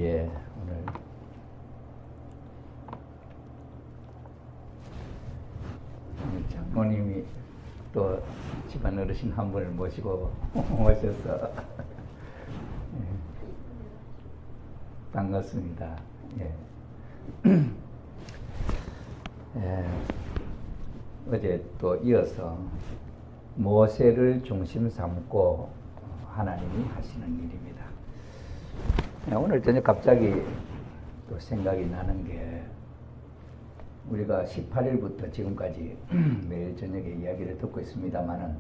예, 오늘 장모님이 또 집안 어르신 한 분을 모시고 오셔서 예, 반갑습니다. 예. 예, 어제 또 이어서 모세를 중심 삼고 하나님이 하시는 일입니다. 예, 오늘 저녁 갑자기 또 생각이 나는 게 우리가 18일부터 지금까지 매일 저녁에 이야기를 듣고 있습니다만은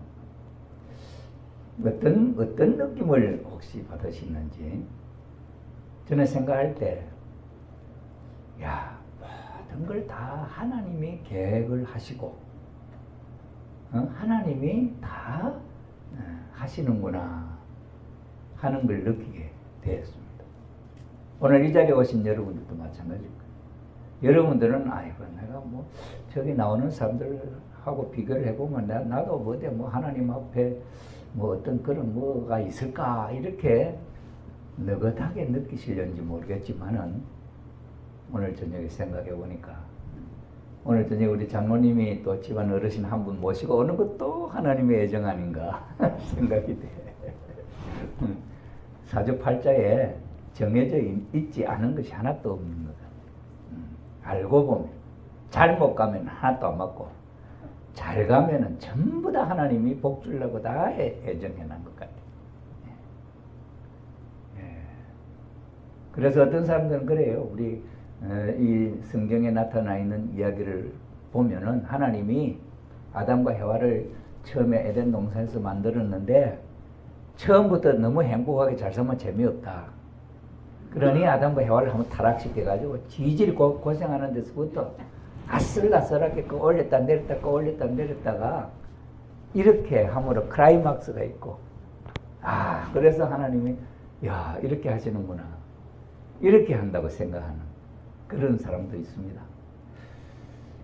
어떤 느낌을 혹시 받으시는지 저는 생각할 때 모든 걸 다 하나님이 계획을 하시고 하나님이 다 하시는구나 하는 걸 느끼게 되었습니다. 오늘 이 자리에 오신 여러분들도 마찬가지입니다. 여러분들은 내가 저기 나오는 사람들하고 비교를 해보면 나도 하나님 앞에 어떤 그런 뭐가 있을까 이렇게 느긋하게 느끼시려는지 모르겠지만은 오늘 저녁에 생각해 보니까 오늘 저녁에 우리 장로님이 또 집안 어르신 한 분 모시고 오는 것도 하나님의 예정 아닌가 생각이 돼. 사주팔자에 정해져 있지 않은 것이 하나도 없는 거다. 알고 보면 잘못 가면 하나도 안 맞고 잘 가면은 전부 다 하나님이 복 주려고 다 예정해 놓은 것 같아요. 그래서 어떤 사람들은 그래요. 우리 이 성경에 나타나 있는 이야기를 보면은 하나님이 아담과 해와를 처음에 에덴 동산에서 만들었는데 처음부터 너무 행복하게 잘 살면 재미없다. 그러니 아담과 해와를 한번 타락시켜가지고 지질이 고생하는 데서부터 아슬아슬하게 올렸다 내렸다가 이렇게 함으로 클라이막스가 있고 그래서 하나님이 이렇게 하시는구나 이렇게 한다고 생각하는 그런 사람도 있습니다.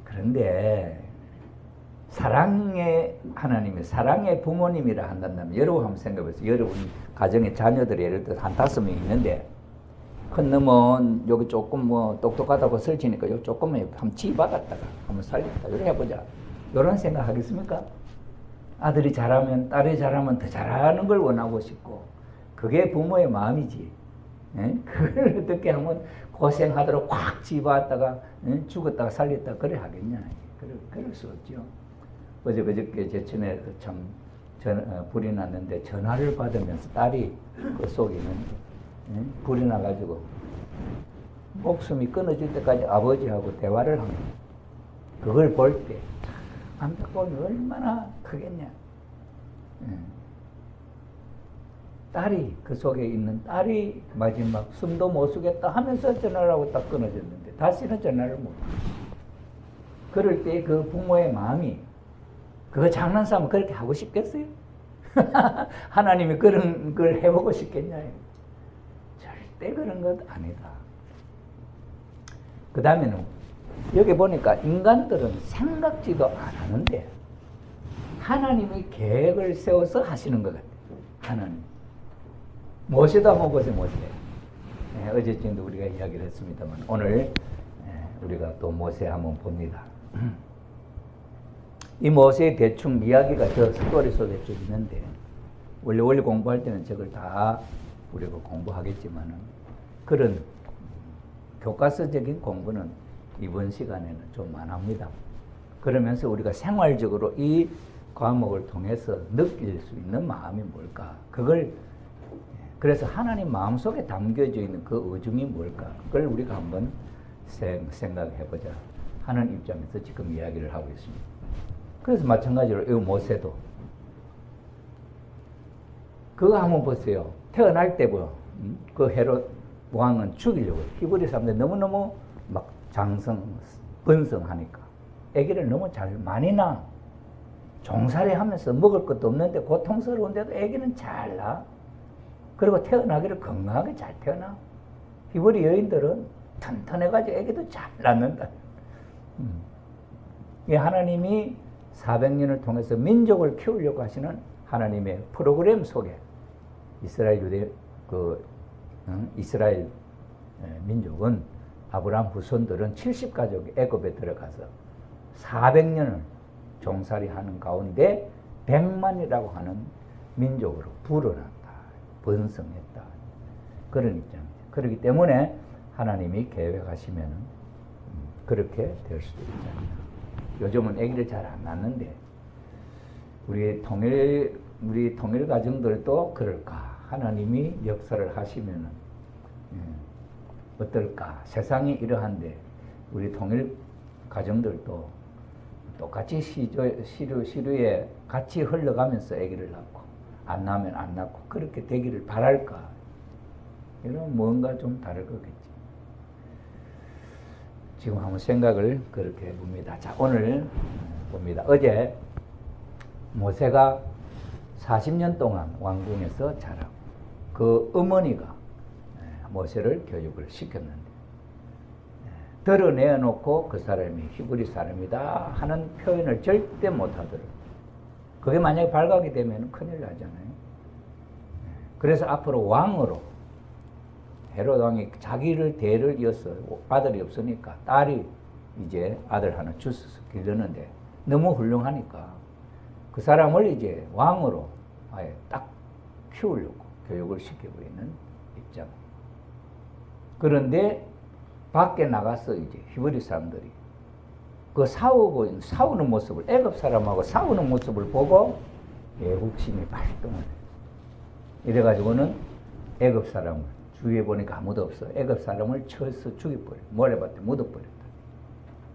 그런데 사랑의 하나님이 사랑의 부모님이라 한다면 여러분 한번 생각해보세요. 여러분 가정에 자녀들이 예를 들어 한 5명 있는데 큰 놈은 여기 조금 똑똑하다고 설치니까 여기 조금만 한번 지받았다가 한번 살렸다 이렇게 해보자. 이런 생각 하겠습니까? 아들이 잘하면 딸이 잘하면 더 잘하는 걸 원하고 싶고 그게 부모의 마음이지. 그걸 어떻게 하면 고생하도록 꽉 집어왔다가 죽었다가 살렸다가 그래 하겠냐. 그럴 수 없죠. 그저께 제천에 참 불이 났는데 전화를 받으면서 딸이 그 속에 있는 불이 나가지고 목숨이 끊어질 때까지 아버지하고 대화를 합니다. 그걸 볼 때 안타까움이 얼마나 크겠냐. 딸이 그 속에 있는 딸이 마지막 숨도 못 쉬겠다 하면서 전화를 하고 딱 끊어졌는데 다시는 전화를 못 해요. 그럴 때 그 부모의 마음이 그거 장난삼아 그렇게 하고 싶겠어요? 하나님이 그런 걸 해보고 싶겠냐. 절대 그런 것 아니다. 그 다음에는 여기 보니까 인간들은 생각지도 안 하는데 하나님이 계획을 세워서 하시는 것 같아요. 하나님. 모세도 한번 보세요. 모세. 어제쯤도 우리가 이야기를 했습니다만 오늘 우리가 또 모세 한번 봅니다. 이 모세의 대충 이야기가 저 스토리 속에 쭉 있는데 원래 공부할 때는 저걸 다 우리가 공부하겠지만은 그런 교과서적인 공부는 이번 시간에는 좀 안 합니다. 그러면서 우리가 생활적으로 이 과목을 통해서 느낄 수 있는 마음이 뭘까? 그래서 하나님 마음속에 담겨져 있는 그 의중이 뭘까? 그걸 우리가 한번 생각해보자 하는 입장에서 지금 이야기를 하고 있습니다. 그래서 마찬가지로 이 모세도 그거 한번 보세요. 태어날 때 그 헤롯 왕은 죽이려고 히브리 사람들 너무너무 막 번성하니까 아기를 너무 많이 낳아. 종살이 하면서 먹을 것도 없는데 고통스러운데도 아기는 잘 낳아. 그리고 태어나기를 건강하게 잘 태어나. 히브리 여인들은 튼튼해가지고 아기도 잘 낳는다. 이 하나님이 400년을 통해서 민족을 키우려고 하시는 하나님의 프로그램 속에 이스라엘 민족은 아브라함 후손들은 70가족이 애굽에 들어가서 400년을 종살이 하는 가운데 100만이라고 하는 민족으로 불어났다. 번성했다. 그런 입장이죠. 그렇기 때문에 하나님이 계획하시면 그렇게 될 수도 있잖아요. 요즘은 아기를 잘 안 낳는데 우리 통일 가정들도 그럴까? 하나님이 역사를 하시면은 어떨까? 세상이 이러한데 우리 통일 가정들도 똑같이 시류에 같이 흘러가면서 아기를 낳고 안 낳으면 안 낳고 그렇게 되기를 바랄까? 이런 뭔가 좀 다를 거겠지. 지금 한번 생각을 그렇게 해봅니다. 자, 오늘 봅니다. 어제 모세가 40년 동안 왕궁에서 자라고 그 어머니가 모세를 교육을 시켰는데 드러내놓고 그 사람이 히브리 사람이다 하는 표현을 절대 못하더라고요. 그게 만약에 발각이 되면 큰일 나잖아요. 그래서 앞으로 왕으로 헤롯 왕이 자기를 대를 이어서 아들이 없으니까 딸이 이제 아들 하나 주셔서 기르는데 너무 훌륭하니까 그 사람을 이제 왕으로 아예 딱 키우려고 교육을 시키고 있는 입장. 그런데 밖에 나가서 이제 히브리 사람들이 그 싸우는 모습을 애굽 사람하고 싸우는 모습을 보고 애국심이 발동을 해요. 이래가지고는 애굽 사람을 주위에 보니까 아무도 없어. 애굽 사람을 쳐서 죽여버려. 모래밭에 묻어버렸다.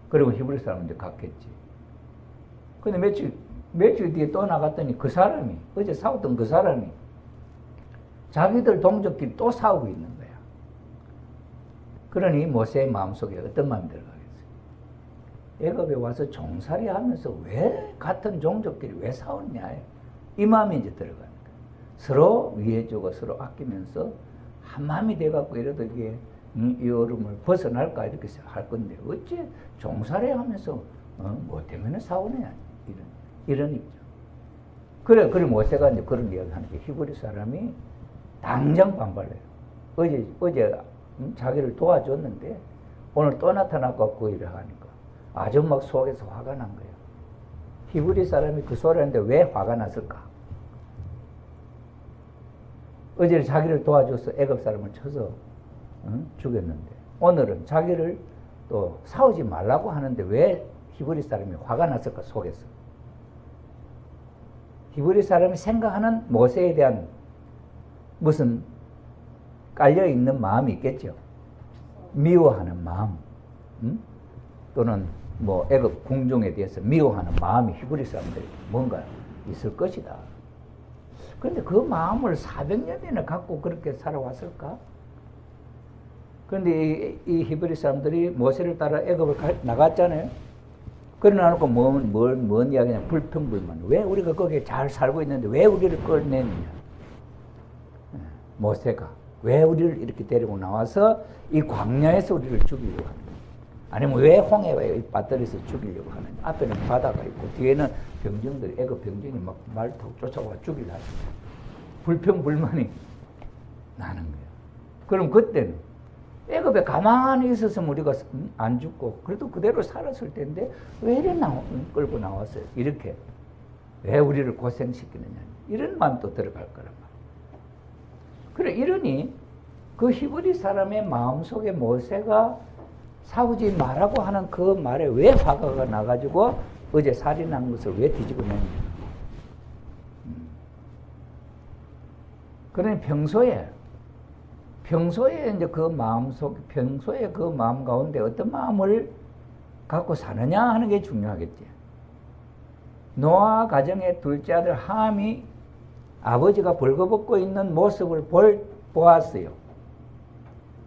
그리고 히브리 사람은 이제 갔겠지. 근데 며칠 뒤에 또 나갔더니 그 사람이, 어제 싸웠던 그 사람이 자기들 동족끼리 또 싸우고 있는 거야. 그러니 모세의 마음속에 어떤 마음이 들어가겠어요? 애굽에 와서 종살이 하면서 왜 같은 종족끼리 왜 싸웠냐? 이 마음이 이제 들어가는 거야. 서로 위해주고 서로 아끼면서 한 마음이 돼갖고 이래도 이게 이 얼음을 벗어날까 이렇게 할 건데 어째 종살이 하면서 뭐 때문에 싸우느냐 이런 입장. 그래 모세가 이제 그런 이야기 하는 게 히브리 사람이 당장 반발해요. 어제 자기를 도와줬는데 오늘 또 나타나갖고 이래 하니까 아주 막 속에서 화가 난 거예요. 히브리 사람이 그 소리 하는데 왜 화가 났을까? 어제 자기를 도와줘서 애굽 사람을 쳐서 죽였는데 오늘은 자기를 또 싸우지 말라고 하는데 왜 히브리 사람이 화가 났을까 속에서. 히브리 사람이 생각하는 모세에 대한 무슨 깔려있는 마음이 있겠죠. 미워하는 마음, 또는 뭐 애굽 궁중에 대해서 미워하는 마음이 히브리 사람들이 뭔가 있을 것이다. 그런데 그 마음을 400년이나 갖고 그렇게 살아왔을까? 그런데 이 히브리 사람들이 모세를 따라 애굽을 나갔잖아요. 그러나 놓고 뭔 이야기냐? 불평불만. 왜 우리가 거기에 잘 살고 있는데 왜 우리를 끌어내느냐? 모세가 왜 우리를 이렇게 데리고 나와서 이 광야에서 우리를 죽이려고 하느냐? 아니면 왜 홍해에 빠뜨려서 죽이려고 하느냐? 앞에는 바다가 있고 뒤에는 병정들이 애굽 병정이 막 말타고 쫓아와 죽이려 하느냐? 불평불만이 나는 거예요. 그럼 그때는 애굽에 가만히 있었으면 우리가 안 죽고 그래도 그대로 살았을 텐데 왜 이래 끌고 나왔어요? 이렇게 왜 우리를 고생시키느냐? 이런 마음도 들어갈 거란 말이에요. 그래 이러니 그 히브리 사람의 마음속에 모세가 싸우지 말라고 하는 그 말에 왜 화가 나가지고 어제 살인한 것을 왜 뒤집어 냈냐? 그러니 평소에 이제 그 평소에 그 마음 가운데 어떤 마음을 갖고 사느냐 하는 게 중요하겠지. 노아 가정의 둘째 아들 함이 아버지가 벌거벗고 있는 모습을 보았어요.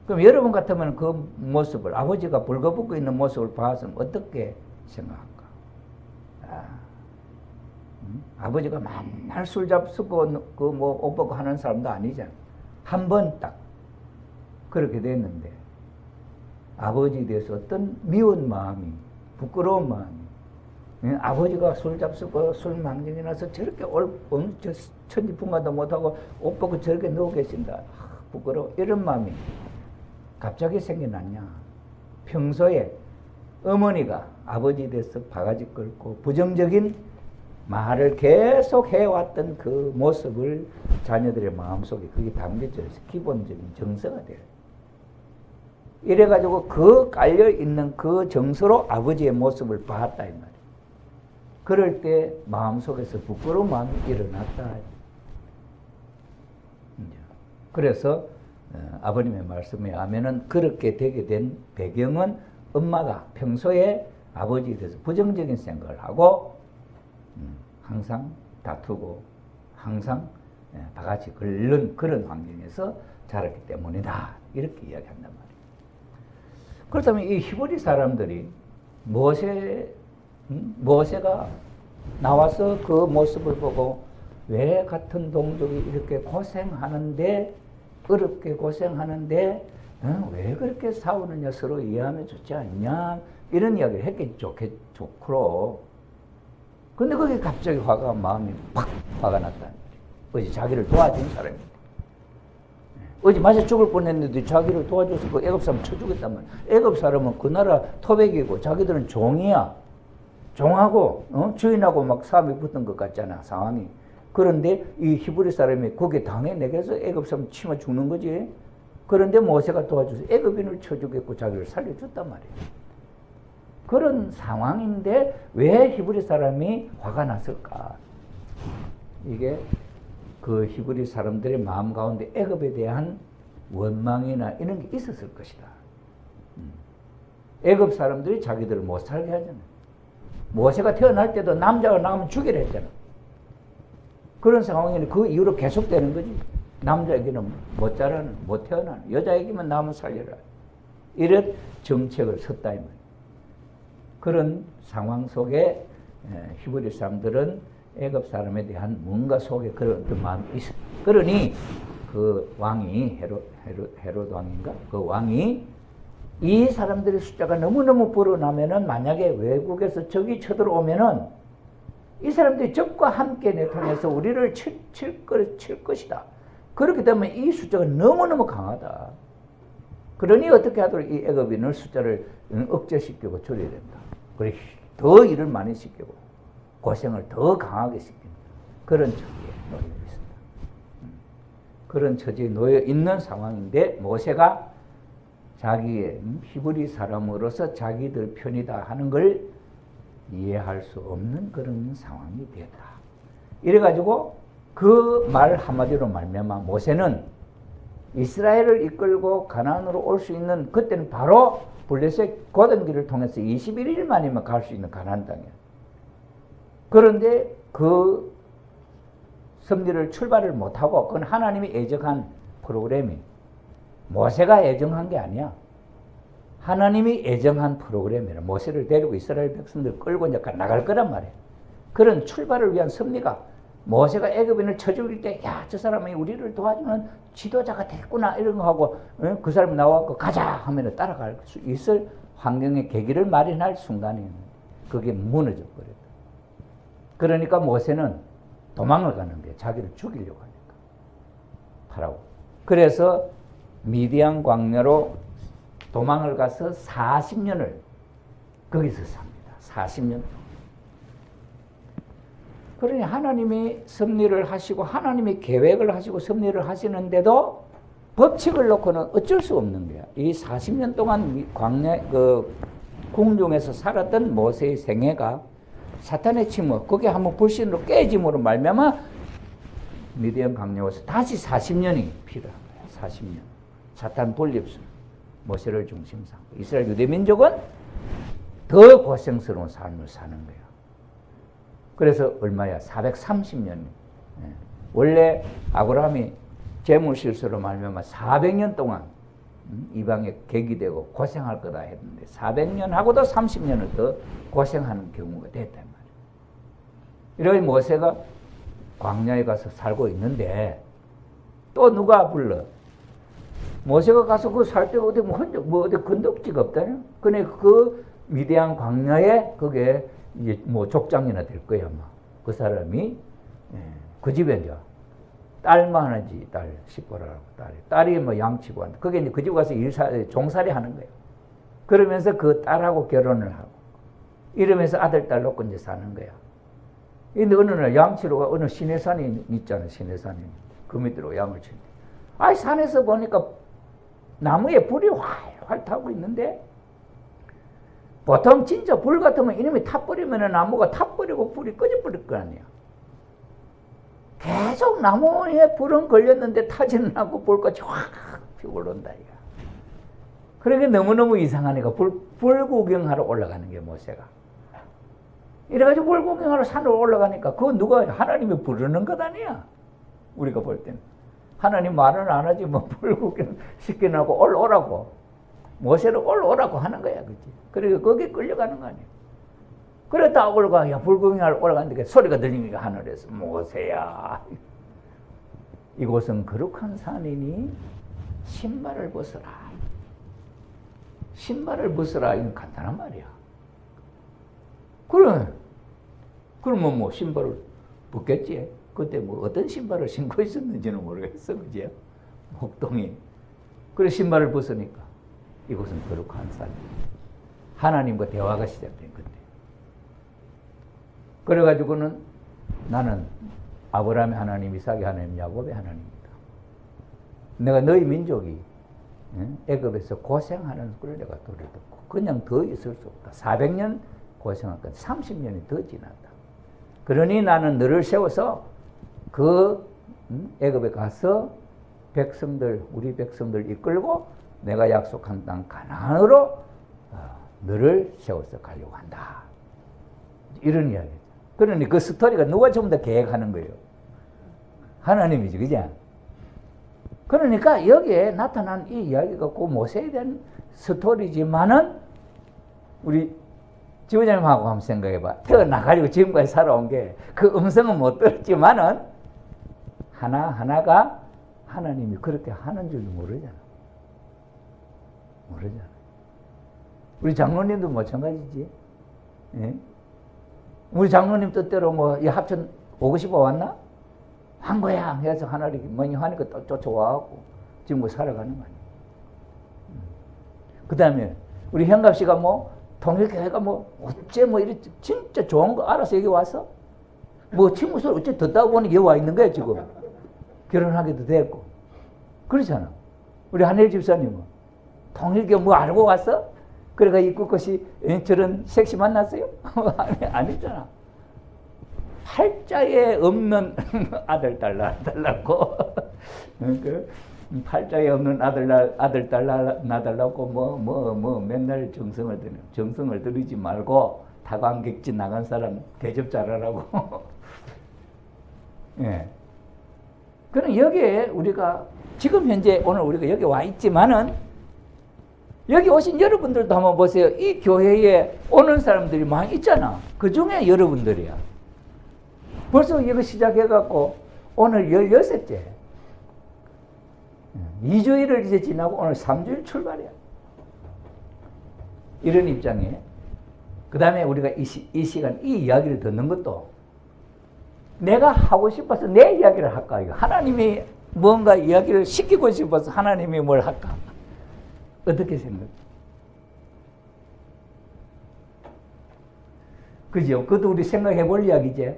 그럼 여러분 같으면 그 모습을, 아버지가 벌거벗고 있는 모습을 봤으면 어떻게 생각할까? 아버지가 맨날 술 잡수고 옷 벗고 하는 사람도 아니잖아. 한 번 딱 그렇게 됐는데 아버지에 대해서 어떤 미운 마음이, 부끄러운 마음이, 아버지가 술 잡수고 술 망정이 나서 저렇게 천지풍가도 못하고 옷 벗고 저렇게 누워 계신다. 부끄러워. 이런 마음이 갑자기 생겨났냐? 평소에 어머니가 아버지에 대해서 바가지 긁고 부정적인 말을 계속 해왔던 그 모습을 자녀들의 마음속에 그게 담겨져 있어. 기본적인 정서가 돼요. 이래가지고 그 깔려있는 그 정서로 아버지의 모습을 봤다 이 말이에요. 그럴 때 마음속에서 부끄러운 마음이 일어났다. 그래서 아버님의 말씀에 하면은 그렇게 되게 된 배경은 엄마가 평소에 아버지에 대해서 부정적인 생각을 하고 항상 다투고 항상 바가지 긁는 그런 환경에서 자랐기 때문이다. 이렇게 이야기한단 말이에요. 그렇다면 이 히브리 사람들이 모세가 나와서 그 모습을 보고 왜 같은 동족이 이렇게 고생하는데 어렵게 고생하는데 왜 그렇게 싸우느냐 서로 이해하면 좋지 않냐 이런 이야기를 했겠죠. 좋고 근데 거기 갑자기 마음이 팍 화가 났다는 거예요. 어제 자기를 도와준 사람입니다. 어제 맞아 죽을 뻔했는데 자기를 도와줘서 그 애굽 사람 쳐주겠단 말이야. 애굽 사람은 그 나라 토백이고 자기들은 종이야. 종하고 주인하고 막 싸움이 붙은 것 같잖아 상황이. 그런데 이 히브리 사람이 거기에 당해내게서 애굽 사람 치마 죽는 거지. 그런데 모세가 도와줘서 애굽인을 쳐주겠고 자기를 살려줬단 말이야. 그런 상황인데 왜 히브리 사람이 화가 났을까? 이게 그 히브리 사람들의 마음 가운데 애굽에 대한 원망이나 이런 게 있었을 것이다. 애굽 사람들이 자기들을 못 살게 하잖아. 모세가 태어날 때도 남자가 나오면 죽이라 했잖아. 그런 상황에는 그 이후로 계속되는 거지. 남자에게는 못 자라는, 못 태어나는, 여자에게만 나오면 살려라. 이런 정책을 섰다 이 말이야. 그런 상황 속에 히브리 사람들은 애굽 사람에 대한 뭔가 속에 그런 어떤 마음이 있어. 그러니 그 왕이 헤롯 왕인가? 그 왕이 이 사람들의 숫자가 너무너무 불어나면은 만약에 외국에서 적이 쳐들어오면은 이 사람들이 적과 함께 내통해서 우리를 칠 것이다. 그렇기 때문에 이 숫자가 너무너무 강하다. 그러니 어떻게 하도록 이 애굽인을 숫자를 억제시키고 줄여야 된다. 그래 더 일을 많이 시키고 고생을 더 강하게 시키는 그런 처지에 놓여 있습니다. 그런 처지에 놓여 있는 상황인데 모세가 자기의 히브리 사람으로서 자기들 편이다 하는 걸 이해할 수 없는 그런 상황이 되었다. 이래가지고 그 말 한마디로 말미암아 모세는 이스라엘을 이끌고 가나안으로 올 수 있는 그때는 바로 블레셋 고등길을 통해서 21일 만이면 갈 수 있는 가나안 땅이야. 그런데 그 섭리를 출발을 못하고 그건 하나님이 예정한 프로그램이 모세가 예정한 게 아니야. 하나님이 예정한 프로그램이라 모세를 데리고 이스라엘 백성들 끌고 이제 나갈 거란 말이야. 그런 출발을 위한 섭리가 모세가 애굽인을 쳐 죽일 때 야, 저 사람이 우리를 도와주는 지도자가 됐구나 이런 거 하고 그 사람이 나와서 가자 하면 따라갈 수 있을 환경의 계기를 마련할 순간이었는데 그게 무너져 버렸다. 그러니까 모세는 도망을 가는 게 자기를 죽이려고 하니까 파라오. 그래서 미디안 광야로 도망을 가서 40년을 거기서 삽니다. 40년. 그러니 하나님이 섭리를 하시고 하나님이 계획을 하시고 섭리를 하시는데도 법칙을 놓고는 어쩔 수 없는 거야. 이 40년 동안 광야 그 궁중에서 살았던 모세의 생애가 사탄의 침묵, 그게 한번 불신으로 깨짐으로 말미암아 미디안 광야에서 다시 40년이 필요한 거야. 40년. 사탄 분립술, 모세를 중심 삼고 이스라엘 유대 민족은 더 고생스러운 삶을 사는 거야. 그래서 얼마야? 430년. 원래 아브라함이 재물 실수로 말미암아 400년 동안 이방에 객이되고 고생할 거다 했는데 400년 하고도 30년을 더 고생하는 경우가 됐단 말이에요. 이러니 모세가 광야에 가서 살고 있는데 또 누가 불러? 모세가 가서 그 살 때 어디 어디 건덕지가 없다냐? 근데 그 미디안 광야에 그게 이제 족장이나 될 거야 아마. 그 사람이 그 집에 이제 딸만 하지, 딸, 시보라고 딸이 뭐 양치고 한다. 그게 이제 그 집 가서 종살이 하는 거예요. 그러면서 그 딸하고 결혼을 하고, 이러면서 아들, 딸 놓고 이제 사는 거야. 근데 어느 날 양치로 어느 시내산이 있잖아, 시내산이. 그 밑으로 양을 치는데. 아이, 산에서 보니까 나무에 불이 활활 타고 있는데, 보통 진짜 불 같으면 이놈이 타버리면 나무가 타버리고 불이 꺼져버릴 거 아니야. 계속 나무에 불은 걸렸는데 타지는 않고 불꽃이 확 피고 올라온다, 이거. 그러게 너무너무 이상하니까 불 구경하러 올라가는 게 모세가. 이래가지고 불 구경하러 산으로 올라가니까 그거 누가 하나님이 부르는 것 아니야. 우리가 볼 때는. 하나님 말은 안 하지, 뭐 불 구경 시켜놓고 올라오라고. 모세를 올라오라고 하는 거야, 그치? 그러니까 거기에 끌려가는 거 아니야. 그래, 딱 올라가. 야, 불 구경하러 올라갔는데 소리가 들리니까 하늘에서, 모세야, 이곳은 거룩한 산이니 신발을 벗어라. 신발을 벗어라. 이건 간단한 말이야. 그래. 그러면 뭐 신발을 벗겠지. 그때 뭐 어떤 신발을 신고 있었는지는 모르겠어, 그지? 목동이. 그래, 신발을 벗으니까 이곳은 거룩한 산. 하나님과 대화가 시작된 건데. 그래가지고는 나는 아브라함의 하나님, 이삭의 하나님, 야곱의 하나님이다. 내가 너희 민족이 애굽에서 고생하는 걸 내가 들었고 그냥 더 있을 수 없다. 400년 고생할 건 30년이 더 지났다. 그러니 나는 너를 세워서 그 애굽에 가서 백성들, 우리 백성들 이끌고 내가 약속한 땅 가나안으로 너를 세워서 가려고 한다. 이런 이야기죠. 그러니 그 스토리가 누가 전부 다 계획하는 거예요? 하나님이지, 그죠? 그러니까 여기에 나타난 이 이야기가 꼭 모세에 대한 스토리지만은 우리 지부장님하고 한번 생각해봐. 태어나가지고 지금까지 살아온 게 그 음성은 못 들었지만은 하나하나가 하나님이 그렇게 하는 줄도 모르잖아. 모르잖아. 우리 장로님도 마찬가지지. 예? 우리 장로님 뜻대로 뭐 이 합천 오고 싶어 왔나? 한 거야 해서 하나님이 뭐니 하니까 또 쫓아와갖고 지금 뭐 살아가는 거 아니야. 그 다음에 우리 현갑 씨가 뭐 통일교회가 뭐 어째 뭐 이렇게 진짜 좋은 거 알아서 여기 와서 뭐 친구 소리 어째 듣다 보니 여기 와 있는 거야 지금. 결혼하기도 됐고 그렇잖아. 우리 한일 집사님은 통일교 뭐 알고 왔어? 그래가 입구 것이 저런 섹시 만났어요? 아니잖아. 팔자에 없는 아들, 딸 낳고, 팔자에 없는 아들, 딸 낳고, 맨날 정성을 들이지 말고, 다관객지 나간 사람 대접 잘하라고. 예. 그럼 여기에 우리가, 지금 현재 오늘 우리가 여기 와 있지만은, 여기 오신 여러분들도 한번 보세요. 이 교회에 오는 사람들이 많이 있잖아. 그 중에 여러분들이야. 벌써 이거 시작해갖고 오늘 16째. 2주일을 이제 지나고 오늘 3주일 출발이야. 이런 입장에. 그 다음에 우리가 이 시간, 이 이야기를 듣는 것도 내가 하고 싶어서 내 이야기를 할까? 이거 하나님이 뭔가 이야기를 시키고 싶어서 하나님이 뭘 할까? 어떻게 생각해? 그죠? 그것도 우리 생각해 볼 이야기지.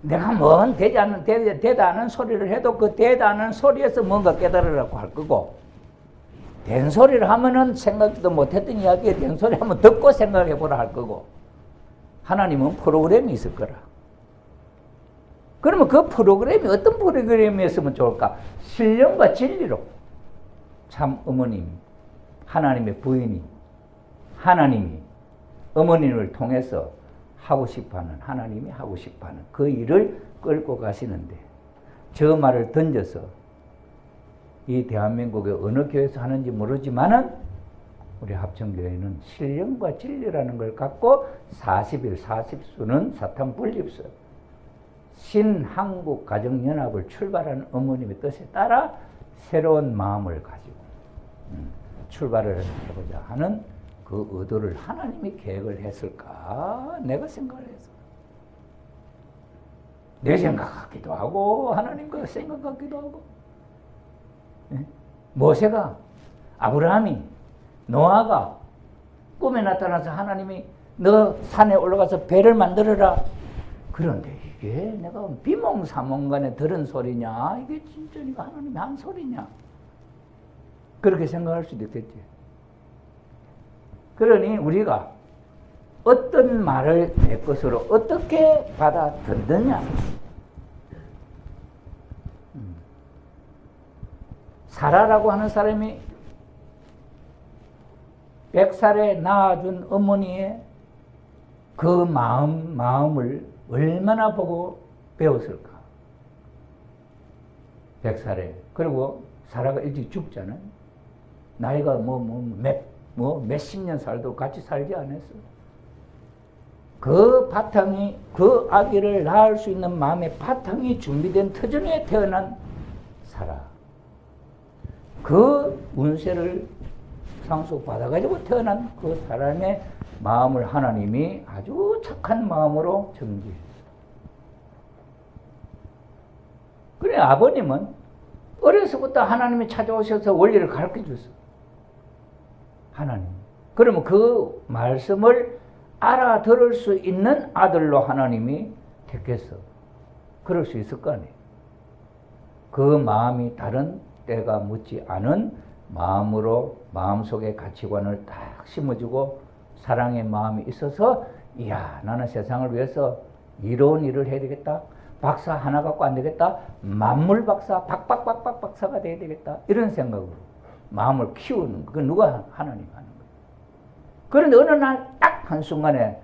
내가 뭔 대단한 소리를 해도 그 대단한 소리에서 뭔가 깨달으라고 할 거고, 된 소리를 하면은 생각지도 못했던 이야기에 된 소리 하면 듣고 생각해 보라 할 거고, 하나님은 프로그램이 있을 거라. 그러면 그 프로그램이 어떤 프로그램이었으면 좋을까? 신령과 진리로. 참 어머님, 하나님의 부인이 하나님이 어머님을 통해서 하고 싶어하는, 하나님이 하고 싶어하는 그 일을 끌고 가시는데 저 말을 던져서 이 대한민국의 어느 교회에서 하는지 모르지만은 우리 합천교회는 신령과 진리라는 걸 갖고 40일 40수는 사탄 분립수 신한국 가정연합을 출발하는 어머님의 뜻에 따라 새로운 마음을 가지고 출발을 해보자 하는 그 의도를 하나님이 계획을 했을까? 내가 생각을 했어. 내 생각 같기도 하고 하나님 그 생각 같기도 하고. 모세가, 아브라함이, 노아가 꿈에 나타나서 하나님이 너 산에 올라가서 배를 만들어라. 그런데 이게 내가 비몽사몽간에 들은 소리냐? 이게 진짜 이거 하나님이 한 소리냐? 그렇게 생각할 수도 있겠지. 그러니 우리가 어떤 말을 내 것으로 어떻게 받아듣느냐? 사라라고 하는 사람이 100살에 낳아준 어머니의 그 마음을 얼마나 보고 배웠을까? 100살에. 그리고 사라가 일찍 죽잖아요. 나이가 몇십 년 살도 같이 살지 않았어. 그 바탕이, 그 아기를 낳을 수 있는 마음의 바탕이 준비된 터전에 태어난 사라. 그 운세를 상속 받아가지고 태어난 그 사람의 마음을 하나님이 아주 착한 마음으로 정지했어. 그래, 아버님은 어려서부터 하나님이 찾아오셔서 원리를 가르쳐 줬어. 하나님. 그러면 그 말씀을 알아들을 수 있는 아들로 하나님이 택했어. 그럴 수 있을 거 아니에요. 그 마음이 다른 때가 묻지 않은 마음으로 마음속에 가치관을 딱 심어주고 사랑의 마음이 있어서 이야, 나는 세상을 위해서 이로운 일을 해야 되겠다. 박사 하나 갖고 안 되겠다. 만물 박사, 박박박박 박사가 돼야 되겠다. 이런 생각으로 마음을 키우는 그 누가? 하나님 하는 거예요. 그런데 어느 날 딱 한순간에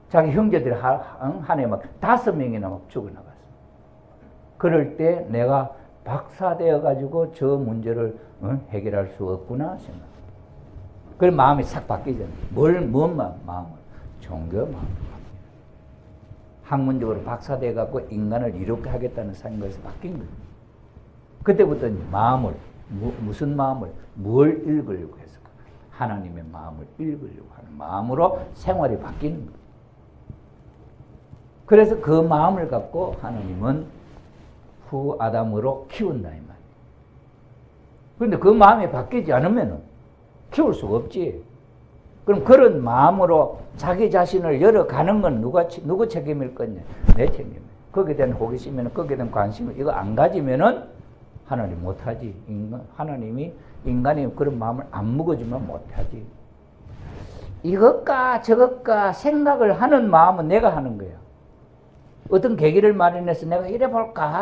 자기 형제들이 한 해 막 5명이나 막 죽어나갔어. 그럴 때 내가 박사 되어가지고 저 문제를 해결할 수 없구나 생각. 그럼 마음이 싹 바뀌잖아. 뭔 마음을? 종교 마음을 바뀌어. 학문적으로 박사 되어갖고 인간을 이롭게 하겠다는 생각에서 바뀐 거예요. 그때부터 마음을, 무슨 마음을, 뭘 읽으려고 했을까? 하나님의 마음을 읽으려고 하는 마음으로 생활이 바뀌는 거예요. 그래서 그 마음을 갖고 하나님은 후 아담으로 키운다 이 말이에요. 그런데 그 마음이 바뀌지 않으면 키울 수가 없지. 그럼 그런 마음으로 자기 자신을 열어가는 건 누구 책임일 거냐? 내 책임이에요. 거기에 대한 호기심이나 거기에 대한 관심을 이거 안 가지면은 하나님 못하지. 하나님이 인간이 그런 마음을 안 먹어주면 못하지. 이것과 저것과 생각을 하는 마음은 내가 하는 거야. 어떤 계기를 마련해서 내가 이래 볼까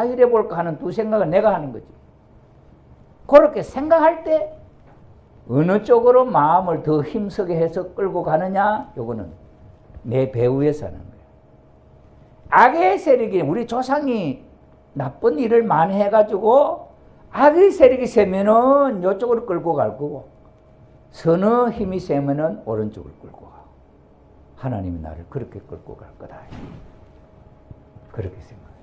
하는 두 생각은 내가 하는 거지. 그렇게 생각할 때 어느 쪽으로 마음을 더 힘쓰게 해서 끌고 가느냐? 요거는 내 배후에서 하는 거예요. 악의 세력이, 우리 조상이 나쁜 일을 많이 해가지고 악의 세력이 세면은 이쪽으로 끌고 갈 거고, 선의 힘이 세면은 오른쪽으로 끌고 가고, 하나님이 나를 그렇게 끌고 갈 거다. 그렇게 생각해요.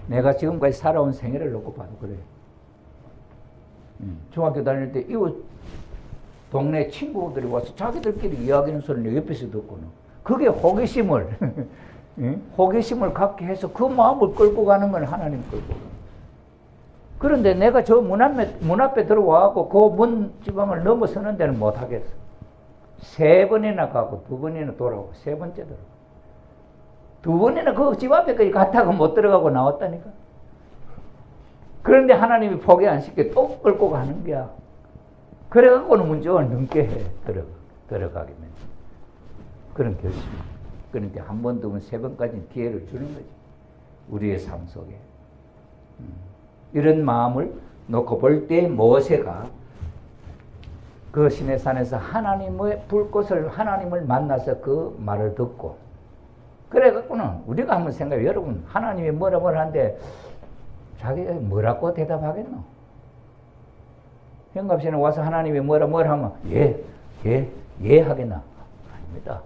내가 지금까지 살아온 생애를 놓고 봐도 그래요. 중학교 다닐 때 이웃 동네 친구들이 와서 자기들끼리 이야기하는 소리를 옆에서 듣고는 그게 호기심을 호기심을 갖게 해서 그 마음을 끌고 가는 건 하나님 끌고 가는. 그런데 내가 저 문 앞에 들어와갖고 그 문 지방을 넘어서는 데는 못하겠어. 3번이나 가고 2번이나 돌아오고 3번째 들어오고 2번이나 그 집 앞에까지 갔다가 못 들어가고 나왔다니까. 그런데 하나님이 포기 안 시켜 또 끌고 가는 거야. 그래갖고는 문제를 넘게 해. 들어가게 면. 그런 결심. 그러니까 한 번, 2번, 3번까지 기회를 주는 거지. 우리의 삶 속에. 이런 마음을 놓고 볼 때 모세가 그 시내산에서 하나님의 불꽃을, 하나님을 만나서 그 말을 듣고, 그래갖고는 우리가 한번 생각해. 여러분, 하나님이 뭐라 하는데 자기가 뭐라고 대답하겠노? 현갑씨는 와서 하나님이 뭐라 하면 예 하겠나? 아닙니다.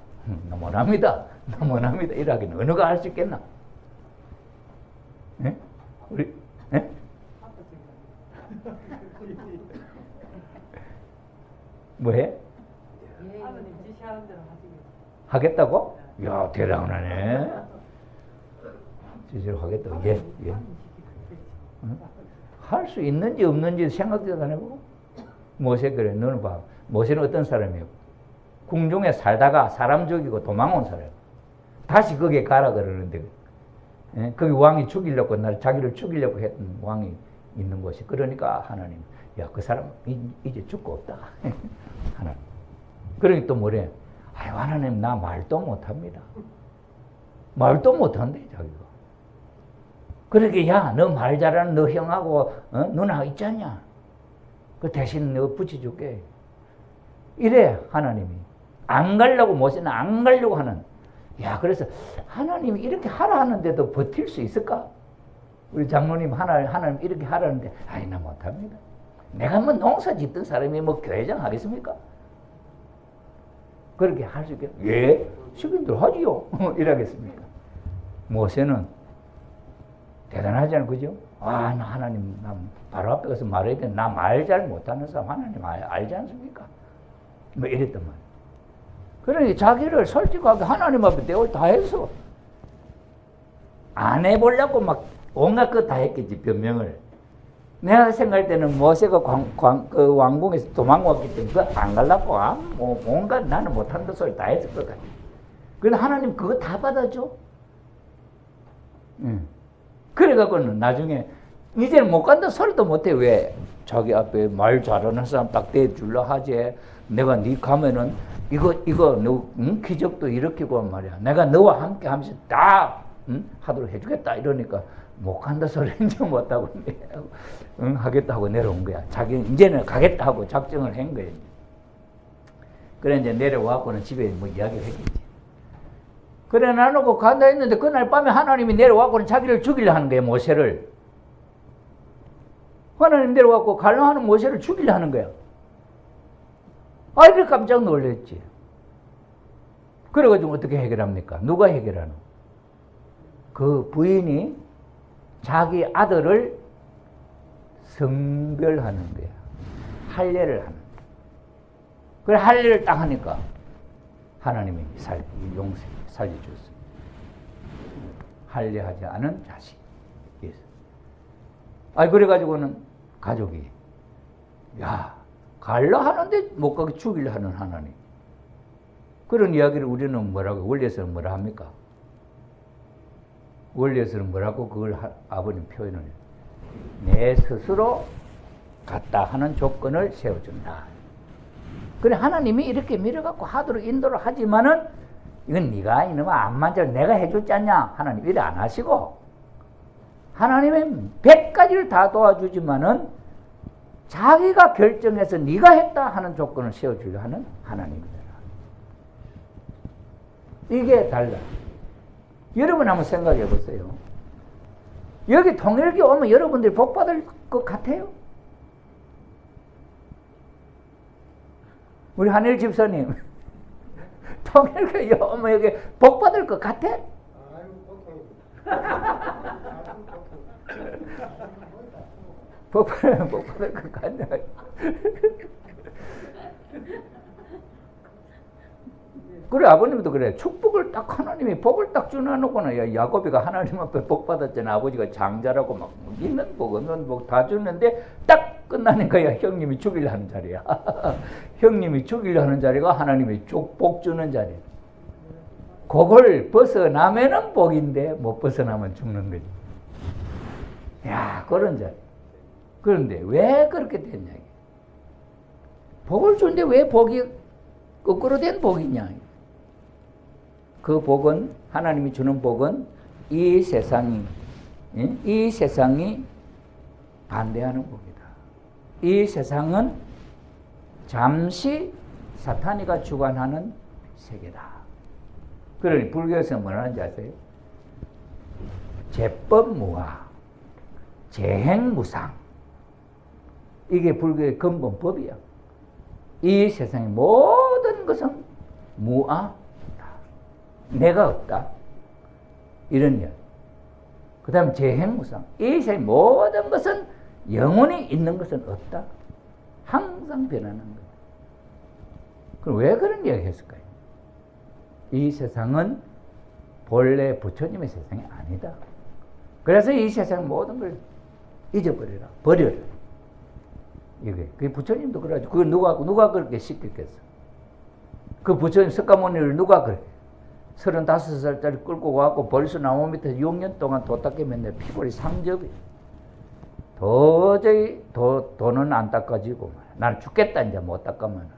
너무납니다. 이러기는 어느 가 할 수 있겠나? 예? 우리 예? 뭐해? 아버님 지시하는 대로 하시겠다. 하겠다고? 야, 대단하네. 제대로 하겠다. 예. 할 수 있는지 없는지 생각도 안 해보고. 모세 그래. 너는 봐. 모세는 어떤 사람이에요? 궁중에 살다가 사람 죽이고 도망온 사람. 다시 거기에 가라 그러는데, 예? 거기 왕이 죽이려고, 자기를 죽이려고 했던 왕이 있는 곳이. 그러니까 하나님, 야, 그 사람 이제 죽고 없다. 하나님. 그러니 또 뭐래? 아유, 하나님, 나 말도 못합니다. 말도 못한대, 자기가. 그러게, 야, 너 말 잘하는 너 형하고, 누나 있잖냐? 그 대신 너 붙여줄게. 이래, 하나님이. 안 가려고, 모세는 안 가려고 하는. 야, 그래서 하나님이 이렇게 하라 하는데도 버틸 수 있을까? 우리 장로님 하나님 이렇게 하라는데, 아니, 나 못합니다. 내가 뭐 농사 짓던 사람이 뭐 교회장 하겠습니까? 그렇게 할 수 있겠? 예, 시민들 하지요. 이러겠습니까? 모세는 대단하잖아요, 그죠? 아, 나 하나님, 나 바로 앞에 가서 말해야 돼. 나 말 잘 못하는 사람 하나님 알지 않습니까? 뭐 이랬단 말이에요. 그러니 자기를 솔직하게 하나님 앞에 대화를 다 했어. 안 해보려고 막 온갖 것 다 했겠지, 변명을. 내가 생각할 때는 모세가 그 왕궁에서 도망왔기 때문에 그거 안 가려고 뭐 온갖 나는 못한다 소리 다 했을 것 같아. 그런데 하나님 그거 다 받아줘. 그래갖고는 나중에 이제는 못 간다 소리도 못해. 왜? 자기 앞에 말 잘하는 사람 딱 대줄라 하지. 내가 네 가면은 이거 너 기적도 일으키고 말이야. 내가 너와 함께 하면서 다 하도록 해주겠다 이러니까 못 간다 소리는 좀 못하고 하겠다 하고 내려온 거야. 자기는 이제는 가겠다 하고 작정을 한 거예요. 그래 이제 내려와갖고는 집에 뭐 이야기를 했겠지. 그래 나누고 간다 했는데 그날 밤에 하나님이 내려와갖고는 자기를 죽이려 하는 거예요. 모세를. 하나님 내려와갖고 갈라 하는 모세를 죽이려 하는 거야. 아이들 깜짝 놀랐지. 그래가지고 어떻게 해결합니까? 누가 해결하노? 그 부인이 자기 아들을 성별하는 거야. 할례를 하는 거야. 그래 할례를 딱 하니까 하나님이 살려줬어. 할례하지 않은 자식. 그래가지고는 가족이 야 갈라 하는데 못 가게 죽이려 하는 하나님. 그런 이야기를 우리는 뭐라고 원리에서는 뭐라 합니까? 원리에서는 뭐라고 그걸 아버님 표현을 해요. 내 스스로 갔다 하는 조건을 세워준다. 그래 하나님이 이렇게 밀어갖고 하도록 인도를 하지만은 이건 네가 이놈아 안 만져 내가 해줬지 않냐? 하나님 이래 안 하시고 하나님은 100가지를 다 도와주지만은 자기가 결정해서 네가 했다 하는 조건을 세워주려 하는 하나님이다. 이게 달라. 여러분 한번 생각해 보세요. 여기 통일교 오면 여러분들이 복 받을 것 같아요? 우리 한일 집사님 통일교 오면 여기 복 받을 것 같아? 복 받을 것 같네. 그래 아버님도 그래. 축복을 딱 하나님이 복을 딱 주놔놓고는 야 야곱이가 하나님 앞에 복 받았잖아. 아버지가 장자라고 막 있는 복 없는 복 다 줬는데 딱 끝나니까 야 형님이 죽이려 하는 자리야. 형님이 죽이려 하는 자리가 하나님이 복 주는 자리야. 그걸 벗어나면은 복인데 못 벗어나면 죽는 거지. 야 그런 자리. 그런데 왜 그렇게 됐냐. 복을 주는데 왜 복이 거꾸로 된 복이냐. 그 복은 하나님이 주는 복은 이 세상이 반대하는 복이다. 이 세상은 잠시 사탄이가 주관하는 세계다. 그러니 불교에서 뭐라 하는지 아세요? 제법무아, 재행무상. 이게 불교의 근본법이야. 이 세상의 모든 것은 무아다. 내가 없다. 이런 이야기. 그 다음에 재행무상. 이 세상의 모든 것은 영원히 있는 것은 없다. 항상 변하는 거다. 그럼 왜 그런 이야기 했을까요? 이 세상은 본래 부처님의 세상이 아니다. 그래서 이 세상 모든 걸 잊어버려라. 버려라. 이게. 그 부처님도 그러죠. 그걸 누가 그렇게 시켰겠어? 그 부처님 석가모니를 누가 그래? 35살짜리 끌고 가고 벌써 나무 밑에서 6년 동안 도 닦이면 피골이 상접이. 도저히 도는 안 닦아지고 나는 죽겠다 이제 못 닦으면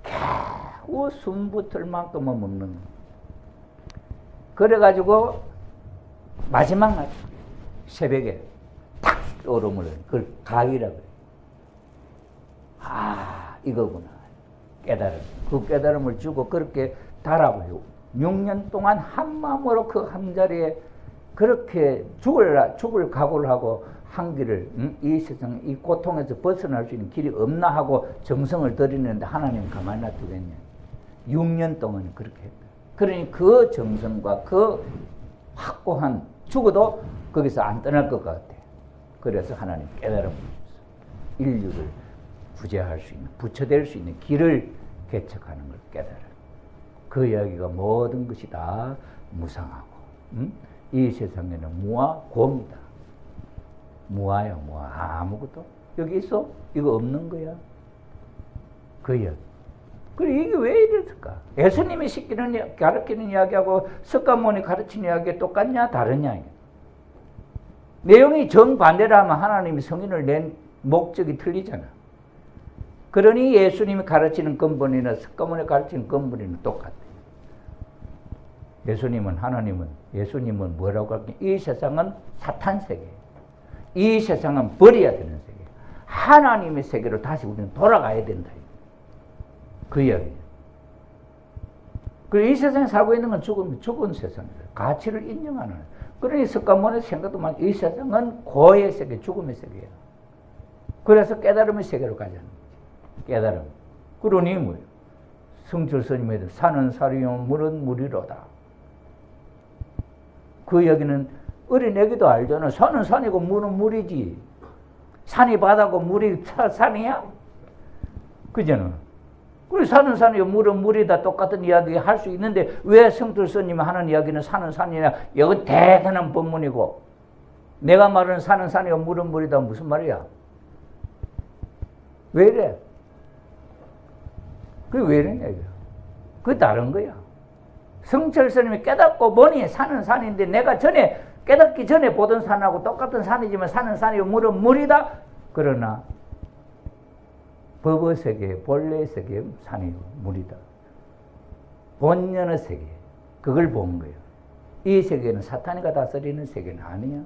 겨우 숨 붙을 만큼은 먹는 거야. 그래가지고 마지막 날 새벽에 탁 얼음을 그걸 가위라 그래. 아 이거구나 깨달음. 그 깨달음을 주고 그렇게 달아버려. 6년 동안 한 마음으로 그 한 자리에 그렇게 죽을 각오를 하고 한 길을 이 세상 이 고통에서 벗어날 수 있는 길이 없나 하고 정성을 들이는데 하나님 가만히 놔두겠냐. 6년 동안 그렇게 했다. 그러니 그 정성과 그 확고한 죽어도 거기서 안 떠날 것 같아. 그래서 하나님 깨달음을 줬어. 인류를 구제할 수 있는 부처될 수 있는 길을 개척하는 걸 깨달아. 그 이야기가 모든 것이 다 무상하고 이 세상에는 무와 고입니다. 무아야 무아. 아무것도 여기 있어? 이거 없는 거야. 그 이야기. 그래 이게 왜 이랬을까? 예수님이 가르치는 이야기하고 석가모니 가르치는 이야기가 똑같냐 다르냐. 내용이 정반대라 하면 하나님이 성인을 낸 목적이 틀리잖아. 그러니 예수님이 가르치는 근본이나 석가모니 가르치는 근본이는 똑같아. 예수님은 뭐라고 할까? 이 세상은 사탄 세계. 이 세상은 버려야 되는 세계. 하나님의 세계로 다시 우리는 돌아가야 된다. 그 이야기예요. 그리고 이 세상에 살고 있는 건 죽은 세상이에요. 가치를 인정하는. 그러니 석가모니 생각도 많이 이 세상은 고의 세계, 죽음의 세계예요. 그래서 깨달음의 세계로 가자는 거지. 깨달음. 그러니 뭐예요? 성철 스님의 산은 산이요 물은 물이로다. 그 이야기는 어린애기도 알잖아. 산은 산이고 물은 물이지. 산이 바다고 물이 산이야? 그잖아. 그래 산은 산이요 물은 물이다. 똑같은 이야기 할 수 있는데 왜 성철 스님이 하는 이야기는 산은 산이냐? 이건 대단한 법문이고 내가 말하는 산은 산이요 물은 물이다 무슨 말이야? 왜 이래? 그게 왜 이러냐 이거. 그게 다른 거야. 성철 스님이 깨닫고 보니 산은 산인데 내가 깨닫기 전에 보던 산하고 똑같은 산이지만 산은 산이요 물은 물이다. 그러나 법의 세계, 본래의 세계 산이요 물이다. 본연의 세계, 그걸 본 거예요. 이 세계는 사탄이가 다스리는 세계는 아니야.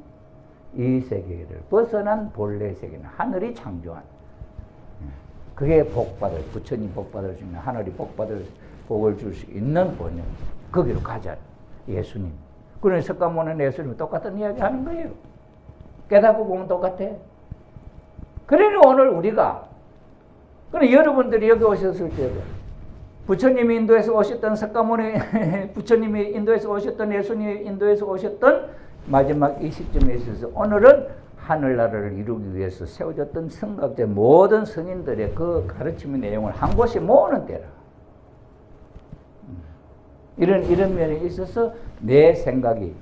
이 세계를 벗어난 본래의 세계는 하늘이 창조한. 그게 복받을, 부처님 복받을 수 있는, 하늘이 복을 줄 수 있는 본연. 거기로 가자. 예수님. 그러니 석가모니는 예수님은 똑같은 이야기 하는 거예요. 깨닫고 보면 똑같아. 그러니 오늘 우리가, 그럼 여러분들이 여기 오셨을 때, 부처님이 인도에서 오셨던 석가모니, 부처님이 인도에서 오셨던 예수님이 인도에서 오셨던 마지막 이 시점에 있어서 오늘은 하늘나라를 이루기 위해서 세워졌던 성각제 모든 성인들의 그 가르침의 내용을 한 곳에 모으는 때라. 이런 면에 있어서 내 생각이,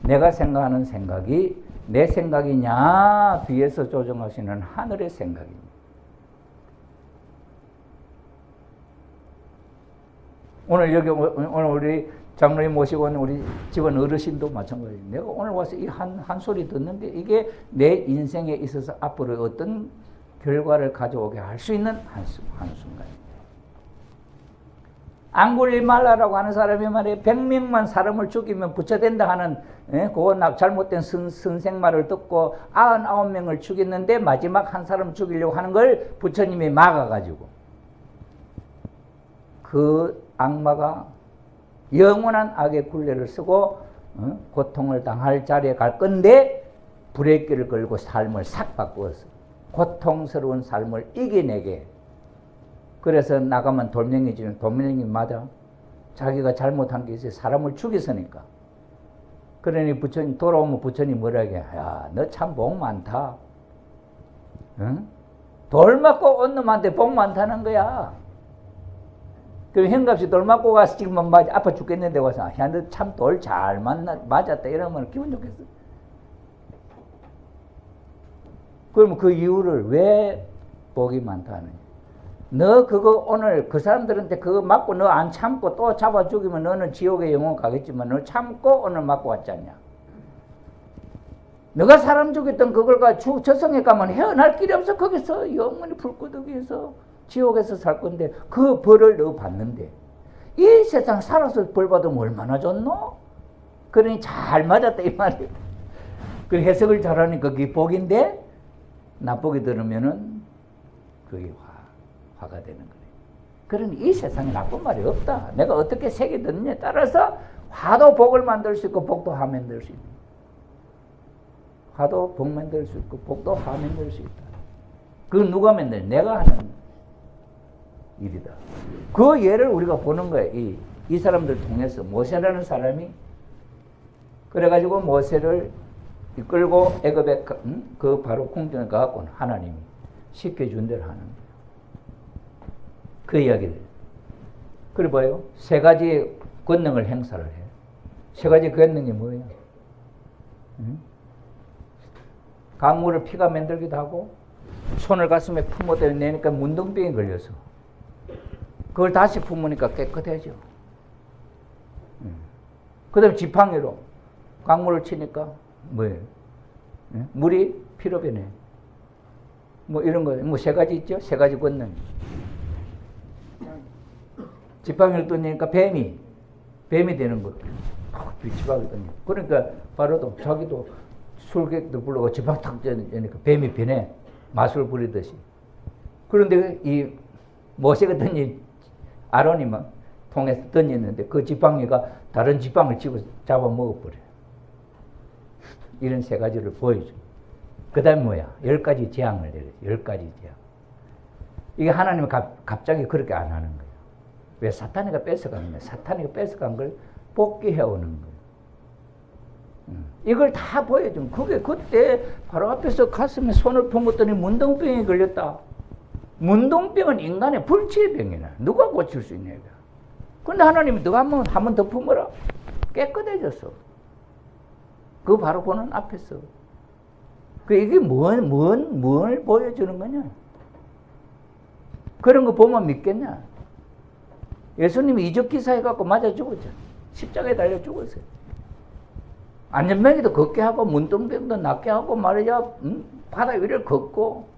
내가 생각하는 생각이 내 생각이냐 뒤에서 조정하시는 하늘의 생각입니다. 오늘 우리 장로님 모시고 온 우리 집안 어르신도 마찬가지예요. 내가 오늘 와서 이 한 소리 듣는데 이게 내 인생에 있어서 앞으로 어떤 결과를 가져오게 할 수 있는 한순간입니다. 안 굴리 말라라고 하는 사람이 말이에요. 100명만 사람을 죽이면 부처된다 하는 그거 잘못된 선생 말을 듣고 99명을 죽였는데 마지막 한 사람 죽이려고 하는 걸 부처님이 막아가지고 그 악마가 영원한 악의 굴레를 쓰고 고통을 당할 자리에 갈 건데 브레이크를 걸고 삶을 싹 바꾸었어. 고통스러운 삶을 이겨내게. 그래서 나가면 돌멩이지는 돌멩이 맞아. 자기가 잘못한 게 있어요. 사람을 죽였으니까. 그러니 부처님 돌아오면 부처님 뭐라 해? 야, 너 참 복 많다. 응? 돌 맞고 온 놈한테 복 많다는 거야. 그럼 현갑씨 돌 맞고 가서 지금 아파 죽겠는데 와서 야, 너 참 돌 잘 맞았다 이러면 기분 좋겠어. 그러면 그 이유를 왜 복이 많다는? 너 그거 오늘 그 사람들한테 그거 맞고 너 안 참고 또 잡아 죽이면 너는 지옥에 영원 가겠지만 너 참고 오늘 맞고 왔잖냐. 너가 사람 죽였던 그걸 가지고 저승에 가면 헤어날 길이 없어. 거기서 영원히 불구덩이에서 지옥에서 살 건데 그 벌을 너 받는데 이 세상 살아서 벌 받으면 얼마나 좋노? 그러니 잘 맞았다 이 말이에요. 그 해석을 잘하니까 그게 복인데 나쁘게 들으면은 그게 화가 되는 거예요. 그러니 이 세상에 나쁜 말이 없다. 내가 어떻게 색이 듣느냐에 따라서 화도 복을 만들 수 있고 복도 화 만들 수 있다. 화도 복 만들 수 있고 복도 화 만들 수 있다. 그건 누가 만드냐? 내가 하는 일이다. 그 예를 우리가 보는 거예요. 이 사람들 통해서 모세라는 사람이 그래가지고 모세를 이끌고 애굽에 그 바로 궁전에 가갖고 하나님이 시켜준 대로 하는 거예요. 그 이야기들. 그래 봐요. 세 가지 권능을 행사를 해요. 세 가지 권능이 뭐예요? 강물을 피가 만들기도 하고 손을 가슴에 품어대 내니까 문둥병이 걸려서 그걸 다시 품으니까 깨끗해져. 그 다음에 지팡이로 강물을 치니까 뭐예요? 물이 피로 변해. 뭐 이런 거, 뭐 세 가지 있죠? 세 가지 권능. 지팡이를 던지니까 뱀이 되는 거. 지팡이 던져. 그러니까 바로도 자기도 술객도 불러고 지팡이 탁 던지니까 뱀이 변해. 마술 부리듯이. 그런데 이 모세가 던진 아론이 막 통에서 던졌는데 그 지팡이가 다른 지팡이를 잡아 먹어버려요. 이런 세 가지를 보여줘. 그 다음에 뭐야? 10가지 재앙을 내려줘. 10가지 재앙. 이게 하나님은 갑자기 그렇게 안 하는 거예요. 왜? 사탄이가 뺏어가는 거예요. 사탄이가 뺏어간 걸 복귀해오는 거예요. 이걸 다 보여주면 그게 그때 바로 앞에서 가슴에 손을 품었더니 문둥병이 걸렸다. 문둥병은 인간의 불치의 병이나 누가 고칠 수 있냐. 그런데 하나님이 너가 한 번 더 품어라. 깨끗해졌어. 그거 바로 보는 앞에서. 이게 뭘 보여주는 거냐? 그런 거 보면 믿겠냐? 예수님이 이적 기사해갖고 맞아 죽었죠. 십자가에 달려 죽었어요. 안전병이도 걷게 하고 문둥병도 낫게 하고 말이야 바다 위를 걷고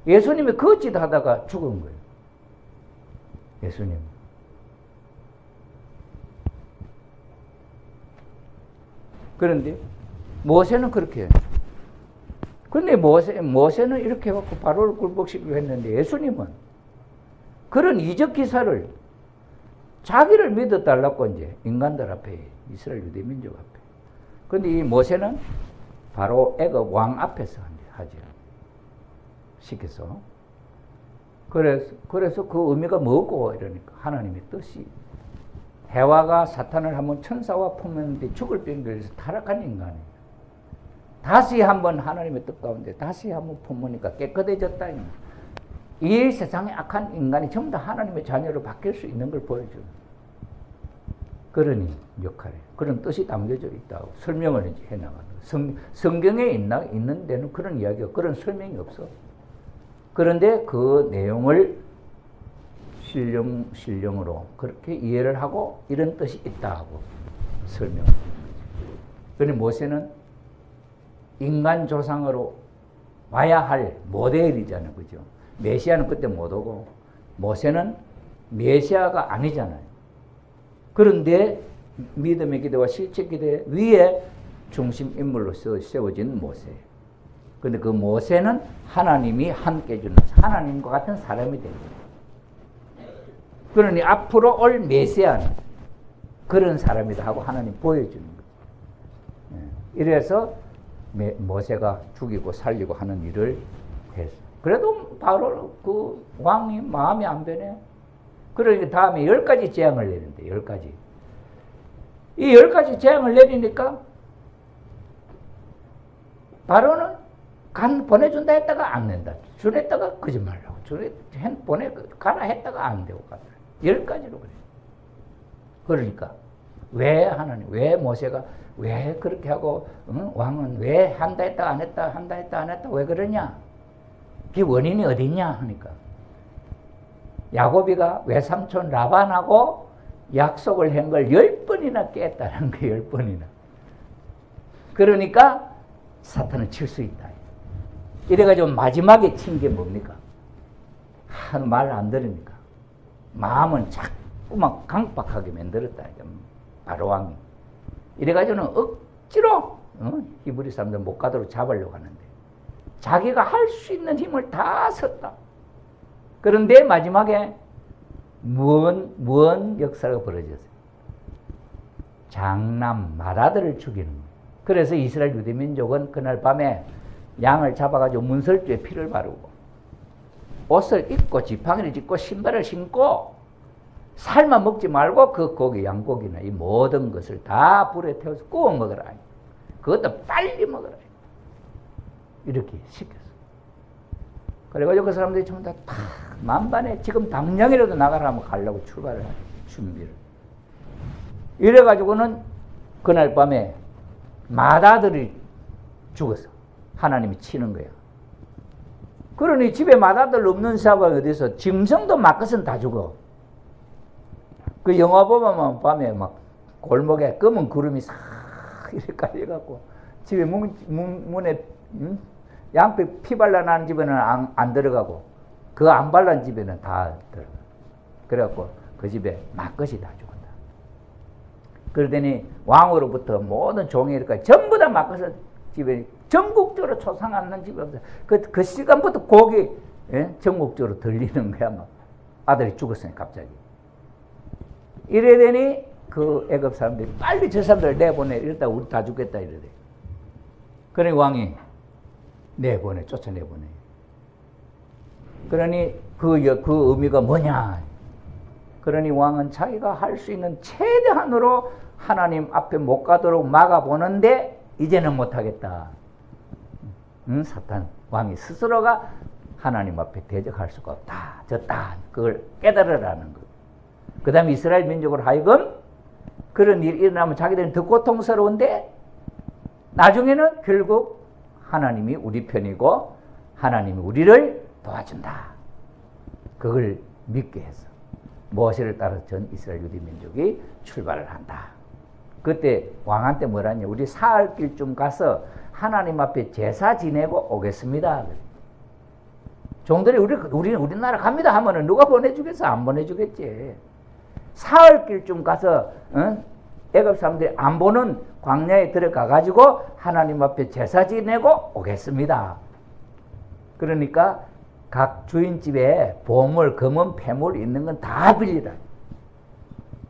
예수님이 거짓 하다가 죽은 거예요. 예수님. 그런데 모세는 그렇게 해요. 그런데 모세는 이렇게 해갖고 바로를 굴복시키고 했는데 예수님은 그런 이적 기사를 자기를 믿어달라고 이제 인간들 앞에 이스라엘 유대 민족 앞에. 그런데 이 모세는 바로 애굽 왕 앞에서 하죠. 시켜서. 그래서 그 의미가 뭐고 이러니까 하나님의 뜻이 해와가 사탄을 한번 천사와 품었는데 죽을 병이 걸려서 타락한 인간이에요. 다시 한번 하나님의 뜻 가운데 다시 한번 품으니까 깨끗해졌다. 이 세상에 악한 인간이 전부 다 하나님의 자녀로 바뀔 수 있는 걸 보여주는 그런 역할이에요. 그런 뜻이 담겨져 있다고 설명을 이제 해나가는 거예요. 성경에 있는 데는 그런 이야기가 그런 설명이 없어. 그런데 그 내용을 신령으로 그렇게 이해를 하고 이런 뜻이 있다고 설명을 하는 거죠. 그런데 모세는 인간 조상으로 와야 할 모델이잖아요. 그죠? 메시아는 그때 못 오고 모세는 메시아가 아니잖아요. 그런데 믿음의 기대와 실제 기대 위에 중심 인물로서 세워진 모세예요. 그런데 그 모세는 하나님이 함께 해주는 하나님과 같은 사람이 된 거예요. 그러니 앞으로 올 메시아는 그런 사람이다 하고 하나님 보여주는 거예요. 이래서 모세가 죽이고 살리고 하는 일을 했어. 그래도 바로 그 왕이 마음이 안 변해. 그러니까 다음에 10가지 재앙을 내린대. 10가지. 이 10가지 재앙을 내리니까 바로는 보내준다 했다가 안 낸다. 주냈다가 거짓말하고. 가라 했다가 안 되고 가더라. 10가지로 그래. 그러니까 왜 하나님, 왜 모세가 왜 그렇게 하고 왕은 왜 한다 했다 안 했다 한다 했다 안 했다 왜 그러냐? 그 원인이 어디 있냐 하니까 야곱이가 외삼촌 라반하고 약속을 한 걸 10번이나 깼다는 거 10번이나. 그러니까 사탄을 칠 수 있다. 이래가지고 마지막에 친 게 뭡니까? 말 안 들으니까 마음은 자꾸만 강박하게 만들었다. 바로 왕이. 이래가지고는 억지로 히브리 사람들 못 가도록 잡으려고 하는데 자기가 할 수 있는 힘을 다 썼다. 그런데 마지막에 무언 역사가 벌어졌어요. 장남 맏아들을 죽이는 거예요. 그래서 이스라엘 유대민족은 그날 밤에 양을 잡아가지고 문설주에 피를 바르고 옷을 입고 지팡이를 짚고 신발을 신고 살만 먹지 말고 그 고기, 양고기나 이 모든 것을 다 불에 태워서 구워 먹어라. 그것도 빨리 먹어라. 이렇게 시켰어. 그래가지고 그 사람들이 전부 다 만반에 지금 당장이라도 나가라 하면 가려고 출발을 하죠. 준비를. 이래가지고는 그날 밤에 맏아들이 죽었어. 하나님이 치는 거야. 그러니 집에 맏아들 없는 사람이 어디서 짐승도 막것은 다 죽어. 그 영화 보면 밤에 막 골목에 검은 구름이 싹 이렇게 깔려갖고 집에 문에 양피 피 발라나는 집에는 안 들어가고 그 안 발란 집에는 다 들어가. 그래갖고 그 집에 막것이 다 죽었다. 그러더니 왕으로부터 모든 종이니까 전부 다 막것을 집에 전국적으로 초상하는 집이 없어요. 그 시간부터 곡이 전국적으로 들리는 거야. 막 아들이 죽었으니 갑자기. 이래 되니 그 애굽 사람들이 빨리 저 사람들 내보내. 이러다 우리 다 죽겠다 이러대. 그러니 왕이 쫓아내보내. 그러니 그 의미가 뭐냐? 그러니 왕은 자기가 할 수 있는 최대한으로 하나님 앞에 못 가도록 막아보는데 이제는 못하겠다. 사탄 왕이 스스로가 하나님 앞에 대적할 수가 없다. 졌다. 그걸 깨달으라는 것. 그 다음에 이스라엘 민족으로 하여금 그런 일이 일어나면 자기들은 더 고통스러운데 나중에는 결국 하나님이 우리 편이고 하나님이 우리를 도와준다. 그걸 믿게 해서 모세를 따라서 전 이스라엘 유대 민족이 출발을 한다. 그때 왕한테 뭐라냐? 우리 사흘길쯤 가서 하나님 앞에 제사 지내고 오겠습니다. 종들이 우리나라 갑니다 하면은 누가 보내주겠어? 안 보내주겠지. 사흘길쯤 가서 애굽 사람들이 안 보는 광야에 들어가 가지고 하나님 앞에 제사 지내고 오겠습니다. 그러니까 각 주인집에 보물, 금은, 폐물 있는 건 다 빌리라.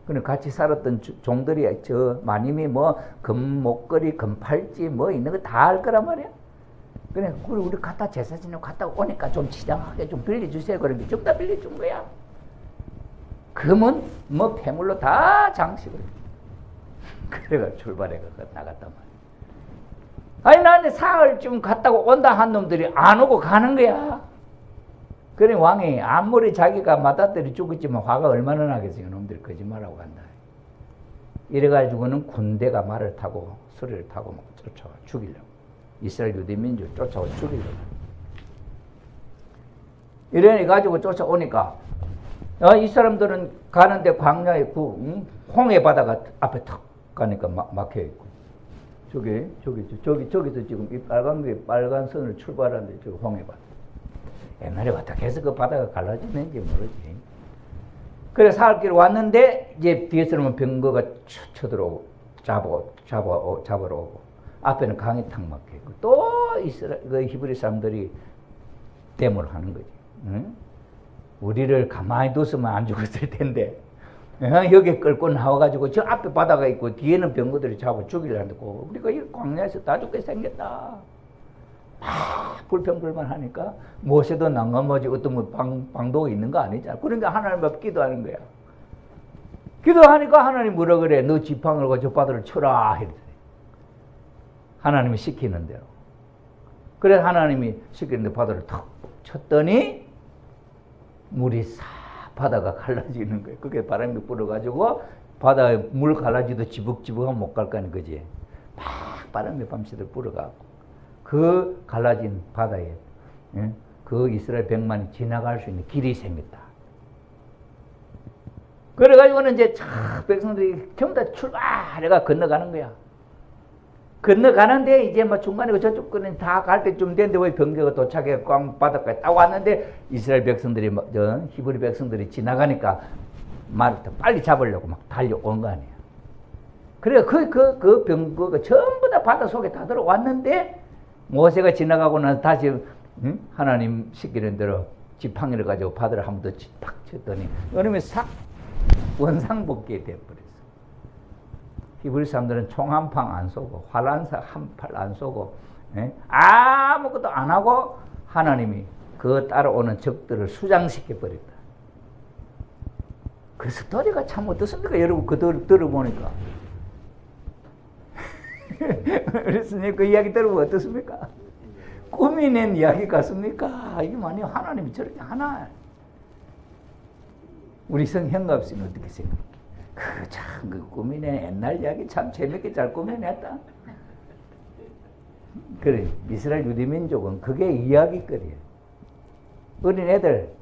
그럼 같이 살았던 종들이 저 마님이 뭐 금 목걸이, 금 팔찌 뭐 있는 거 다 알 거란 말이야. 그래, 우리 갖다 제사 지내고 갔다 오니까 좀 치장하게 좀 빌려주세요. 그러니까 좀 다 빌려준 거야. 금은 뭐 폐물로 다 장식을. 그래가 출발해가 나갔단 말이야. 아니 나한테 사흘쯤 갔다고 온다 한 놈들이 안 오고 가는 거야. 그래 왕이 아무리 자기가 맏아들이 죽었지만 화가 얼마나 나겠어요. 놈들이 거짓말하고 간다. 이래가지고는 군대가 말을 타고 수레를 타고 막 쫓아와 죽이려고. 이스라엘 유대민족 쫓아와 죽이려고. 이래가지고 쫓아오니까 이 사람들은 가는데 광야에 홍해 바다가 앞에 턱 가니까 막혀있고 저기서 지금 이 빨간 선을 출발하는데 저 홍해 바다. 옛날에 어떻게 해서 그 바다가 갈라졌는지 모르지. 그래 사흘길 왔는데 이제 뒤에서는 병거가 쳐들어오고 잡으러 오고 앞에는 강이 탁 막혀있고 또 그 히브리 사람들이 데모를 하는 거지. 응? 우리를 가만히 뒀으면 안 죽었을 텐데 여기 끌고 나와가지고 저 앞에 바다가 있고 뒤에는 병거들이 잡아 죽이려고 우리가 이 광야에서 다 죽게 생겼다. 막 불평불만 하니까 모세도 난감하지 어떤 뭐 방도가 있는 거 아니잖아. 그러니까 하나님 앞에 기도하는 거야. 기도하니까 하나님 뭐라 그래? 너 지팡이를 가지고 저 바다를 쳐라. 하나님이 시키는 대로. 그래서 하나님이 시키는데 바다를 탁 쳤더니 물이 싹 바다가 갈라지는 거예요. 그게 바람이 불어가지고 바다에 물 갈라지도 지북지북하면 못 갈 거니 그지. 막 바람이 밤새도록 불어가고 그 갈라진 바다에 그 이스라엘 백만이 지나갈 수 있는 길이 생겼다. 그래가지고는 이제 백성들이 전부 다 출발해가 건너가는 거야. 건너가는데 이제 뭐 중간에 저쪽 거는 다 갈 때쯤 됐는데 왜 병거가 도착해 꽝 바닷가에 딱 왔는데 이스라엘 백성들이 히브리 백성들이 지나가니까 말을 더 빨리 잡으려고 막 달려오는 거 아니야. 그래 그 병거가 전부 다 바다 속에 다 들어왔는데 모세가 지나가고 나서 다시 하나님 시키는 대로 지팡이를 가지고 바다를 한 번 더 팍 쳤더니 그러면 싹 원상복귀 돼버렸어. 히브리 사람들은 총 한 방 안 쏘고 활란사 한 팔 안 쏘고 아무것도 안 하고 하나님이 그 따라오는 적들을 수장시켜 버렸다. 그 스토리가 참 어떻습니까? 여러분 그걸 들어보니까 그랬으니 그 이야기 들어보면 어떻습니까? 꿈이 낸 이야기 같습니까? 이게 많이 하나님이 저렇게 하나. 우리 성형갑 씨는 어떻게 생각해? 그 꾸미네 옛날 이야기 참 재밌게 잘 꾸며냈다. 그래 이스라엘 유대민족은 그게 이야기거리예요. 어린 애들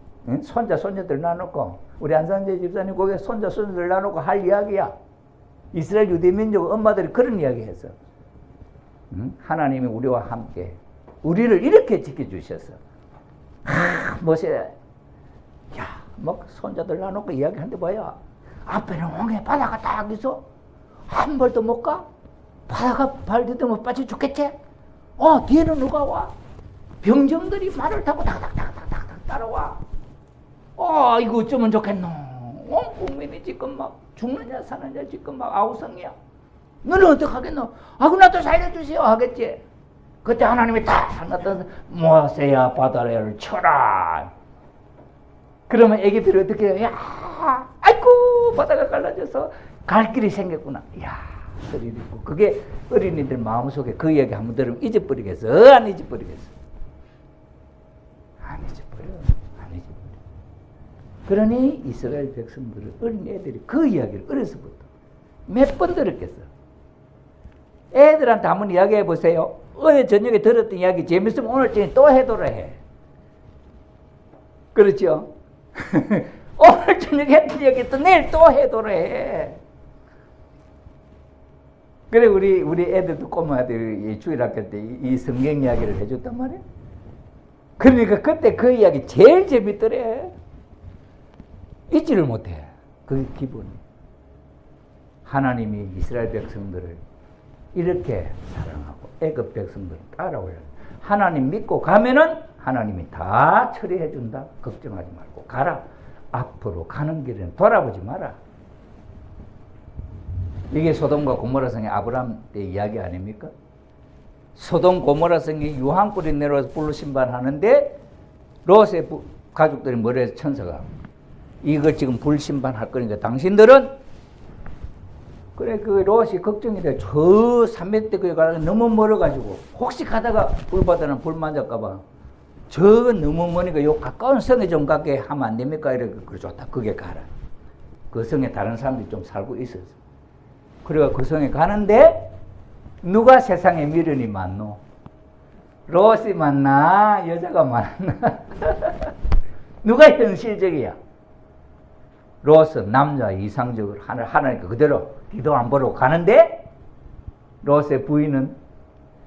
손자 손녀들 놔놓고 우리 안산재 집사님 거기에 손자 손녀들 놔놓고 할 이야기야. 이스라엘 유대민족 엄마들이 그런 이야기했어. 하나님이 우리와 함께 우리를 이렇게 지켜주셨어. 모세 뭐 손자들 놔놓고 이야기하는데 뭐야? 앞에는 홍해 바다가 딱 있어. 한 발도 못 가. 바다가 발 디디면 빠져 죽겠지. 뒤에는 누가 와? 병정들이 말을 타고 닥닥닥닥닥 따라와. 이거 어쩌면 좋겠노. 국민이 지금 막 죽느냐 사느냐 지금 막 아우성이야. 너는 어떡하겠노? 그럼 나도 살려주세요 하겠지. 그때 하나님이 딱 나타나서 모세야 바다를 쳐라. 그러면 애기들이 어떻게 해요? 아이고 바다가 갈라져서 갈 길이 생겼구나. 소리를 듣고 그게 어린이들 마음속에 그 이야기 한번 들으면 잊어버리겠어? 안 잊어버리겠어? 안 잊어버려. 그러니 이스라엘 백성들은 어린 애들이 그 이야기를 어려서부터 몇 번 들었겠어. 애들한테 한번 이야기해 보세요. 어제 저녁에 들었던 이야기 재밌으면 오늘 저녁에 또 해도록 해. 그렇죠? 오늘 저녁에 했던 이야기 또 내일 또 해도록 해. 그래 우리 애들도 꼬마 애들이 주일학교 때 이 성경 이야기를 해줬단 말이야. 그러니까 그때 그 이야기 제일 재밌더래. 잊지를 못해. 그 기분이. 하나님이 이스라엘 백성들을 이렇게 사랑하고 애굽 백성들을 따라오려. 하나님 믿고 가면은 하나님이 다 처리해 준다. 걱정하지 말고 가라. 앞으로 가는 길은 돌아보지 마라. 이게 소돔과 고모라 성의 아브라함 때 이야기 아닙니까? 소돔 고모라 성이 유황불이 내려와서 불로 심판하는데 롯의 가족들이 뭐래서 천사가 이걸 지금 불 심판할 거니까 당신들은 그래 그 롯이 걱정이 돼. 저 300대 그 가다가 너무 멀어가지고 혹시 가다가 불바다나 불 맞을까봐 저 너무 머니까 요 가까운 성에 좀 가게 하면 안 됩니까? 이래 그래 좋다. 그게 가라. 그 성에 다른 사람들이 좀 살고 있었어. 그래가 그 성에 가는데 누가 세상에 미련이 많노? 롯이 많나? 여자가 많나? 누가 현실적이야? 롯은 남자 이상적으로 하나니까 그대로 뒤도 안 보러 가는데 롯의 부인은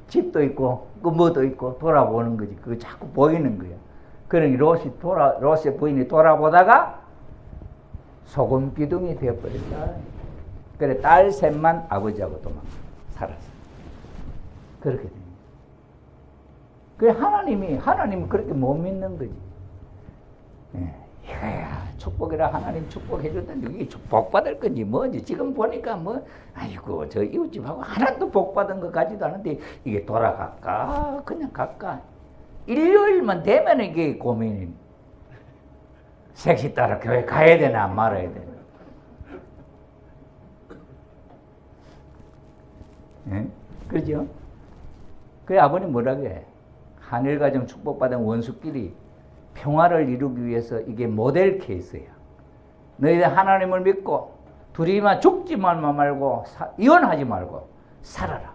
집도 있고 그 뭐도 있고 돌아보는 거지. 그거 자꾸 보이는 거야. 그러니 롯의 부인이 돌아보다가 소금 기둥이 되어버렸다. 그래 딸 셋만 아버지하고 도망 살았어. 그렇게 됩니다. 그래 하나님이 그렇게 못 믿는 거지. 이거야 축복이라 하나님 축복해 줬는데 이게 복 받을 건지 뭐지. 지금 보니까 아이고 저 이웃집하고 하나도 복 받은 것 같지도 않은데 이게 돌아갈까 그냥 갈까. 일요일만 되면 이게 고민이. 색시 따라 교회 가야 되나 안 말아야 되나. 그죠? 그래 아버님 뭐라고 해? 한일가정 축복받은 원수끼리 평화를 이루기 위해서 이게 모델 케이스야. 너희들 하나님을 믿고 둘이만 죽지 말고 이혼하지 말고 살아라.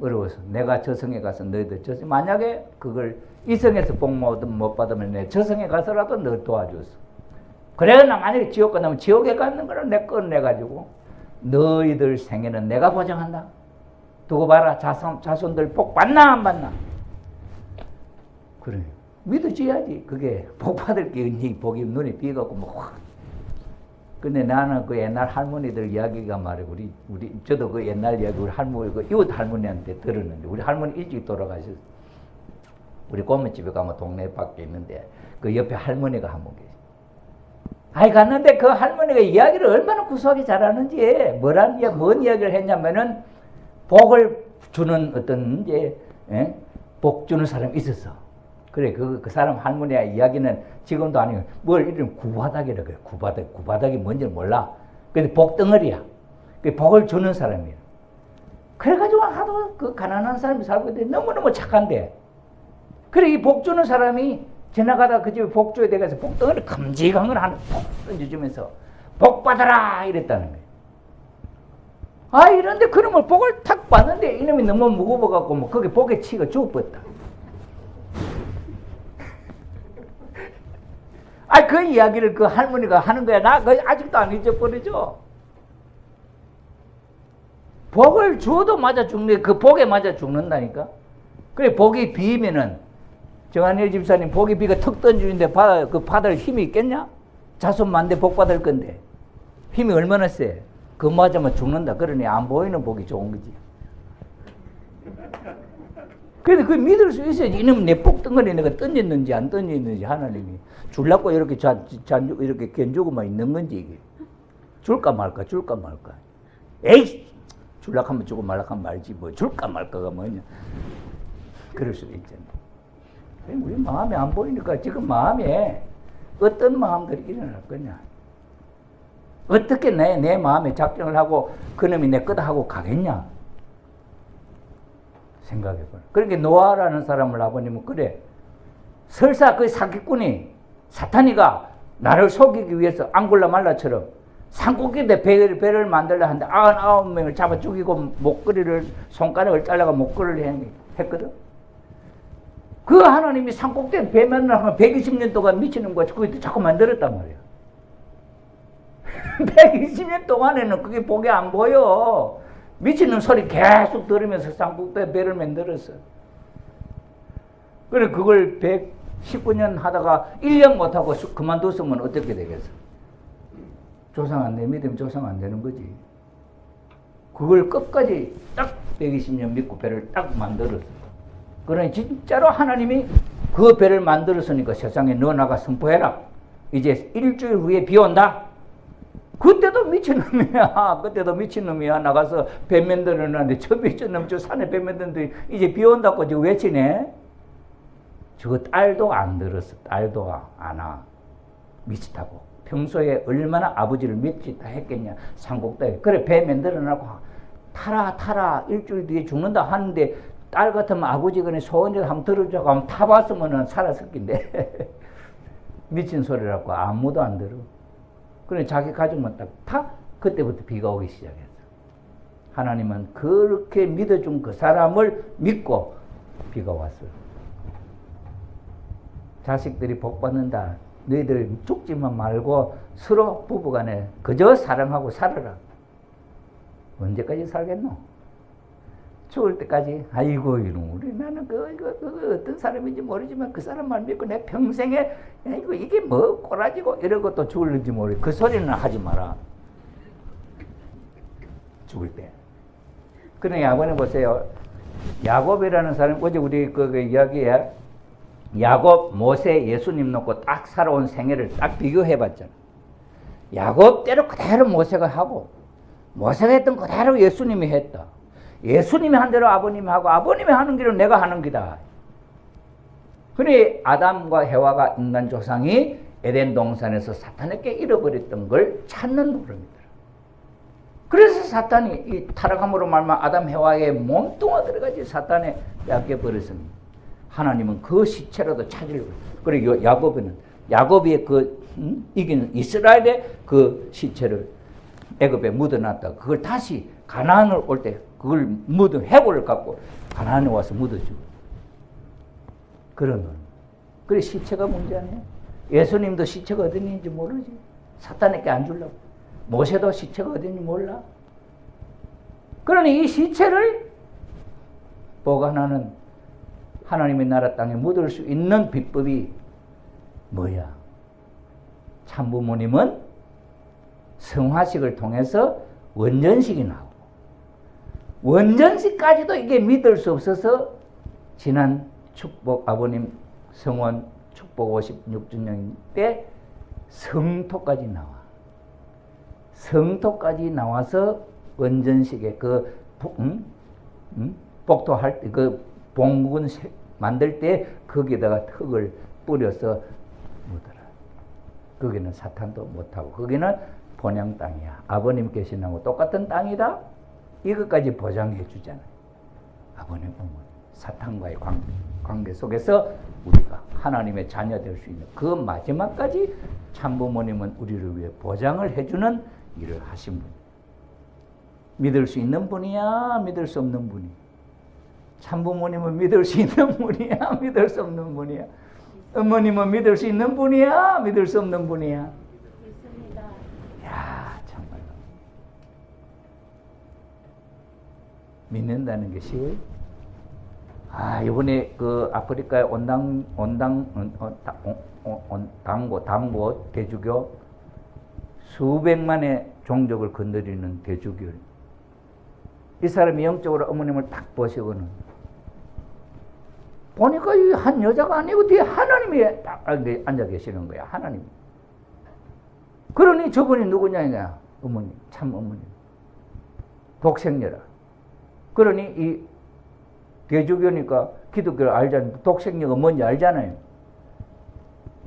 어려워서 내가 저성에 가서 너희들 만약에 그걸 이성에서 복 못 받으면 내 저성에 가서라도 너 도와줬어. 그래 나 만약에 지옥 가면 지옥에 가는 거를 내 꺼내가지고 너희들 생애는 내가 보장한다. 두고 봐라. 자손들 복 받나 안 받나. 그래 믿어줘야지. 그게 복 받을 게 있니. 복이 눈에 비갖고 뭐 확. 근데 나는 그 옛날 할머니들 이야기가 말이야. 저도 그 옛날 이야기 우리 할머니, 그 이웃 할머니한테 들었는데, 우리 할머니 일찍 돌아가셨어. 우리 고모집에 가면 동네 밖에 있는데, 그 옆에 할머니가 한 분 계시. 아이, 갔는데 그 할머니가 이야기를 얼마나 구수하게 잘하는지, 뭔 이야기를 했냐면은, 복을 주는 어떤, 이제, 복 주는 사람이 있었어. 그래, 그 사람 할머니의 이야기는 지금도 아니고, 뭘 이름 구바닥이라고 해요. 구바닥이 뭔지 몰라. 근데 복덩어리야. 그 복을 주는 사람이야. 그래가지고 하도 그 가난한 사람이 살고 있는데 너무너무 착한데. 그래, 이 복 주는 사람이 지나가다 그 집에 복 줘야 돼서 복덩어리 큼직한 걸 하나 푹 던져주면서 복 받아라! 이랬다는 거예요. 아, 이런데 그놈을 복을 탁 받는데 이놈이 너무 무거워갖고 뭐 거기 복에 치가 죽어버렸다. 아, 그 이야기를 그 할머니가 하는 거야. 나 그 아직도 안 잊어버리죠. 복을 주어도 맞아 죽네. 그 복에 맞아 죽는다니까. 그래, 복이 비면은 정한일 집사님 복이 비가 턱 던지는데 받을 힘이 있겠냐? 자손 만대 복 받을 건데 힘이 얼마나 세? 그거 맞으면 죽는다. 그러니 안 보이는 복이 좋은 거지. 그래도 그 믿을 수 있어야지. 이놈 내 복덩어리 내가 던졌는지 안 던졌는지 하나님이 줄라고 이렇게 이렇게 견주고만 있는 건지 이게. 줄까 말까. 에이! 줄라고 하면 주고 말라고 하면 말지 뭐 줄까 말까가 뭐냐. 그럴 수도 있잖아. 우리 마음이 안 보이니까 지금 마음에 어떤 마음들이 일어날 거냐. 어떻게 내 마음에 작정을 하고 그놈이 내 거다 하고 가겠냐. 생각해봐. 그러니까 노아라는 사람을 아버님은 그래. 설사 그 사기꾼이 사탄이가 나를 속이기 위해서 앙굴라 말라처럼 산꼭대기에 배를 만들려 하는데 99명을 잡아 죽이고 손가락을 잘라가 목걸이를 했거든. 그 하나님이 산꼭대기에 배 만들려면 120년 동안 미치는 거지. 그게 자꾸 만들었단 말이야. 120년 동안에는 그게 복이 안 보여. 미치는 소리 계속 들으면서 산꼭대기에 배를 만들었어. 그래, 그걸 119년 하다가 1년 못하고 그만뒀으면 어떻게 되겠어? 조상 안 돼. 믿으면 조상 안 되는 거지. 그걸 끝까지 딱 120년 믿고 배를 딱 만들었어. 그러니 진짜로 하나님이 그 배를 만들었으니까 세상에 너 나가 선포해라. 이제 일주일 후에 비 온다. 그때도 미친놈이야. 나가서 배 만들었는데 저 미친놈 저 산에 배 만드는데 이제 비 온다고 지금 외치네. 저 딸도 안 들었어. 딸도 안 와. 미치다고. 평소에 얼마나 아버지를 믿지다 했겠냐. 산꼭대기. 그래, 배 만들어놓고 타라 일주일 뒤에 죽는다 하는데 딸 같으면 아버지 그네 소원대로 한번 들어주고 하면 타봤으면 살았을 텐데 미친 소리라고 아무도 안 들어. 그래, 자기 가족만 딱 타. 그때부터 비가 오기 시작했어. 하나님은 그렇게 믿어준 그 사람을 믿고 비가 왔어요. 자식들이 복 받는다. 너희들 죽지만 말고 서로 부부간에 그저 사랑하고 살아라. 언제까지 살겠노? 죽을 때까지. 아이고, 우리 나는 그 어떤 사람인지 모르지만 그 사람만 믿고 내 평생에 이게 뭐 꼬라지고 이러고 또 죽을는지 모르. 그 소리는 하지 마라. 죽을 때. 그러니 아버님 보세요. 야곱이라는 사람, 어제 우리 그 이야기에 야곱, 모세, 예수님 놓고 딱 살아온 생애를 딱 비교해봤잖아. 야곱 때로 그대로 모세가 하고, 모세가 했던 그대로 예수님이 했다. 예수님이 한 대로 아버님이 하고, 아버님이 하는 길은 내가 하는 기다. 그래, 아담과 해와가 인간 조상이 에덴 동산에서 사탄에게 잃어버렸던 걸 찾는 노름이더라. 그래서 사탄이 이 타락함으로 말미암아 아담 해와의 몸뚱아 들어가지 사탄에 뺏겨버렸습니다. 하나님은 그 시체라도 찾으려고. 그리고 야곱이 이긴 이스라엘의 그 시체를 애굽에 묻어놨다. 그걸 다시 가나안을 올 때 그걸 묻은 해골을 갖고 가나안에 와서 묻어주고. 그러면 그래 시체가 문제 아니에요? 예수님도 시체가 어디 있는지 모르지. 사탄에게 안 주려고. 모세도 시체가 어디 있는지 몰라. 그러니 이 시체를 보관하는 하나님의 나라 땅에 묻을 수 있는 비법이 뭐야? 참부모님은 성화식을 통해서 원전식이 나오고, 원전식까지도 이게 믿을 수 없어서 지난 축복 아버님 성원 축복 56주년 때 성토까지 나와. 성토까지 나와서 원전식에 복토할 때 그 봉군 만들 때 거기에다가 흙을 뿌려서 묻어라. 거기는 사탄도 못하고 거기는 본향 땅이야. 아버님 계시나고 똑같은 땅이다. 이것까지 보장해 주잖아요. 아버님 어머니 사탄과의 관계 속에서 우리가 하나님의 자녀 될 수 있는 그 마지막까지 참부모님은 우리를 위해 보장을 해주는 일을 하신 분. 믿을 수 있는 분이야, 믿을 수 없는 분이. 참부모님은 믿을 수 있는 분이야, 믿을 수 없는 분이야. 어머님은 믿을 수 있는 분이야, 믿을 수 없는 분이야. 믿습니다. 야, 정말로 믿는다는 게 쉬워요? 아, 이번에 그 아프리카에 담고 대주교 수백만의 종족을 건드리는 대주교. 이 사람이 영적으로 어머님을 딱 보시고는 보니까 이 한 여자가 아니고 뒤에 하나님이 딱 앉아 계시는 거야. 하나님. 그러니 저분이 누구냐? 어머님, 참 어머님. 독생녀라. 그러니 이 대주교니까 기독교를 알잖아요. 독생녀가 뭔지 알잖아요.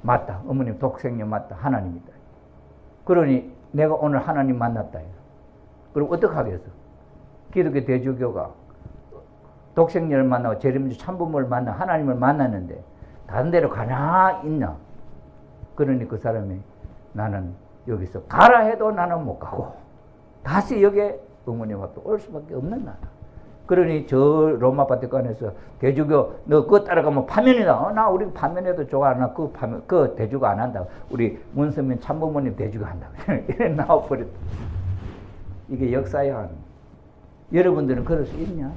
맞다. 어머님 독생녀 맞다. 하나님이다. 그러니 내가 오늘 하나님 만났다. 그럼 어떻게 하겠어? 기독교 대주교가 독생녀를 만나고 재림주 참부모를 만나 하나님을 만났는데 다른 데로 가나 있나? 그러니 그 사람이 나는 여기서 가라 해도 나는 못 가고 다시 여기 어머님 앞에 올 수밖에 없는 나라. 그러니 저 로마 바티칸에서 대주교 너 그거 따라가면 파면이다. 나 우리 파면해도 좋아. 나 그 대주교 안 한다. 우리 문선민 참부모님 대주교 한다. 이래 나와버렸다. 이게 역사야. 여러분들은 그럴 수 있냐?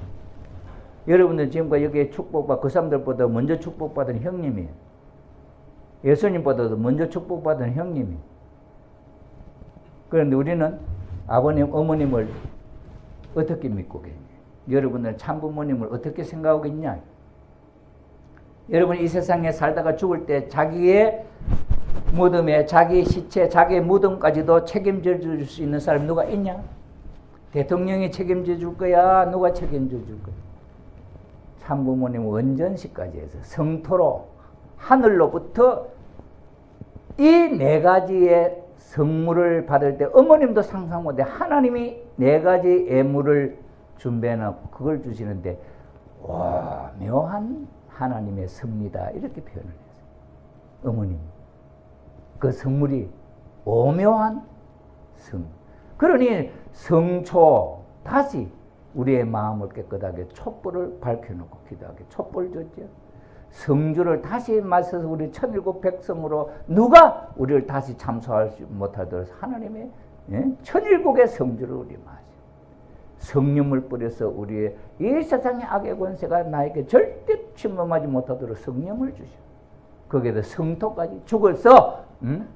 여러분들 지금까지 여기에 축복받 그 사람들보다 먼저 축복받은 형님이에요. 예수님보다도 먼저 축복받은 형님이. 그런데 우리는 아버님, 어머님을 어떻게 믿고 계냐? 여러분들 참부모님을 어떻게 생각하고 있냐? 여러분 이 세상에 살다가 죽을 때 자기의 무덤에 자기 시체, 자기의 무덤까지도 책임져 줄 수 있는 사람이 누가 있냐? 대통령이 책임져 줄 거야? 누가 책임져 줄 거야? 참부모님 원전식까지 해서 성토로 하늘로부터 이 네 가지의 성물을 받을 때 어머님도 상상 못해. 하나님이 네 가지 예물을 준비해놓고 그걸 주시는데 와, 묘한 하나님의 섭니다. 이렇게 표현을 했어요. 어머님. 그 성물이 오묘한 성. 그러니 성초 다시 우리의 마음을 깨끗하게 촛불을 밝혀놓고 기도하게 촛불 줬죠. 성주를 다시 마셔서 우리 1,700성으로 누가 우리를 다시 참소하지 못하도록 하나님의 1,700의 성주를 우리 마셔. 성령을 뿌려서 우리의 이 세상의 악의 권세가 나에게 절대 침범하지 못하도록 성령을 주셔. 거기에다 성토까지 죽어서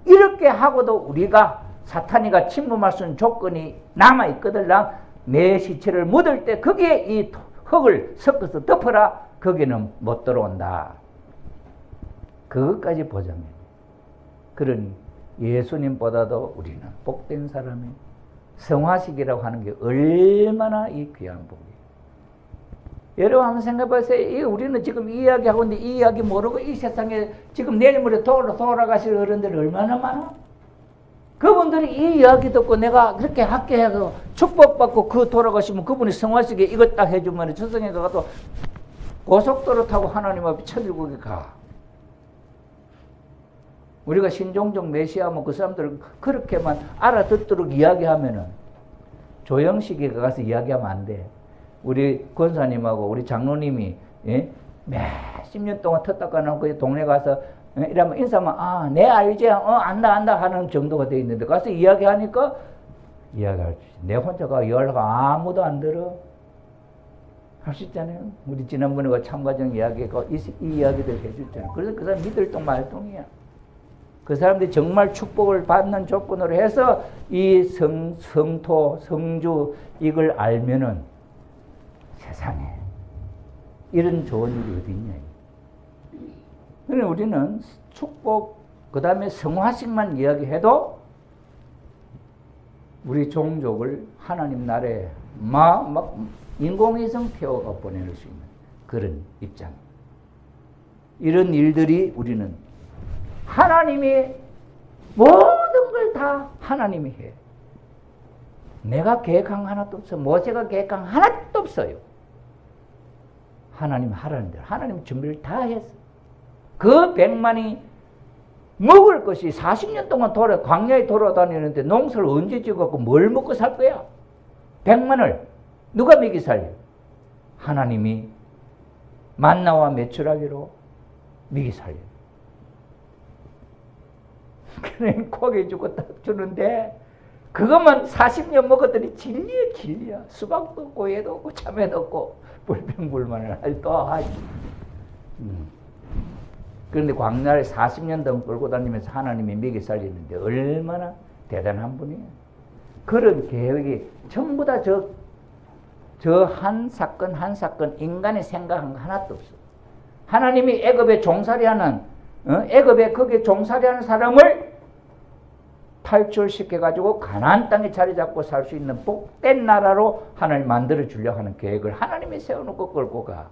이렇게 하고도 우리가 사탄이가 침범할 수 있는 조건이 남아있거든. 내 시체를 묻을 때 거기에 이 흙을 섞어서 덮어라. 거기는 못 들어온다. 그것까지 보장해. 그러니 예수님보다도 우리는 복된 사람이 성화식이라고 하는 게 얼마나 이 귀한 복이에요. 여러분 한번 생각해보세요. 우리는 지금 이 이야기하고 있는데 이 이야기 모르고 이 세상에 지금 내일 모레 돌아가실 어른들이 얼마나 많아? 그분들이 이 이야기 듣고 내가 그렇게 학교에서 축복받고 그 돌아가시면 그분이 성화식에 이것 딱 해주면 저승에 가도 고속도로 타고 하나님 앞에 천국에 가. 우리가 신종종 메시아면 그 사람들을 그렇게만 알아듣도록 이야기하면은 조영식이가 가서 이야기하면 안 돼. 우리 권사님하고 우리 장로님이 몇십 년 동안 텄다가는 그 동네 가서 이러면 인사하면 네 알지? 안다 하는 정도가 돼 있는데 가서 이야기하니까 이야기할 수 있어. 내 혼자가 연락 아무도 안 들어. 할 수 있잖아요. 우리 지난번에 그 참가정 이야기가 이 이야기들 해줬잖아요. 그래서 그 사람 믿을동 말동이야. 그 사람들이 정말 축복을 받는 조건으로 해서 이 성토, 성주 이걸 알면은 세상에 이런 좋은 일이 어디 있냐. 그러니까 우리는 축복, 그 다음에 성화식만 이야기해도 우리 종족을 하나님 나라에 막 인공위성 태워가 보낼 수 있는 그런 입장. 이런 일들이 우리는 하나님이 모든 걸 다 하나님이 해. 내가 계획한 거 하나도 없어. 모세가 계획한 거 하나도 없어요. 하나님 하라는 대로 하나님 준비를 다 했어. 그 100만이 먹을 것이 40년 동안 광야에 돌아다니는데 농사를 언제 지어갖고 뭘 먹고 살 거야? 100만을 누가 먹이 살려? 하나님이 만나와 메추라기로 먹이 살려. 그래 고기 주고 딱 주는데 그것만 40년 먹었더니 진리야. 수박도 없고 얘도 없고 참외도 없고 불평불만을 또 하지. 그런데 광야를 40년 동안 끌고 다니면서 하나님이 먹이 살리는데 얼마나 대단한 분이에요. 그런 계획이 전부 다 저 한 사건 한 사건 인간이 생각한 거 하나도 없어. 하나님이 애굽에 종살이하는 애굽에 거기에 종살이하는 사람을 탈출시켜가지고 가나안 땅에 자리 잡고 살 수 있는 복된 나라로 하나님 만들어 주려고 하는 계획을 하나님이 세워놓고 끌고 가.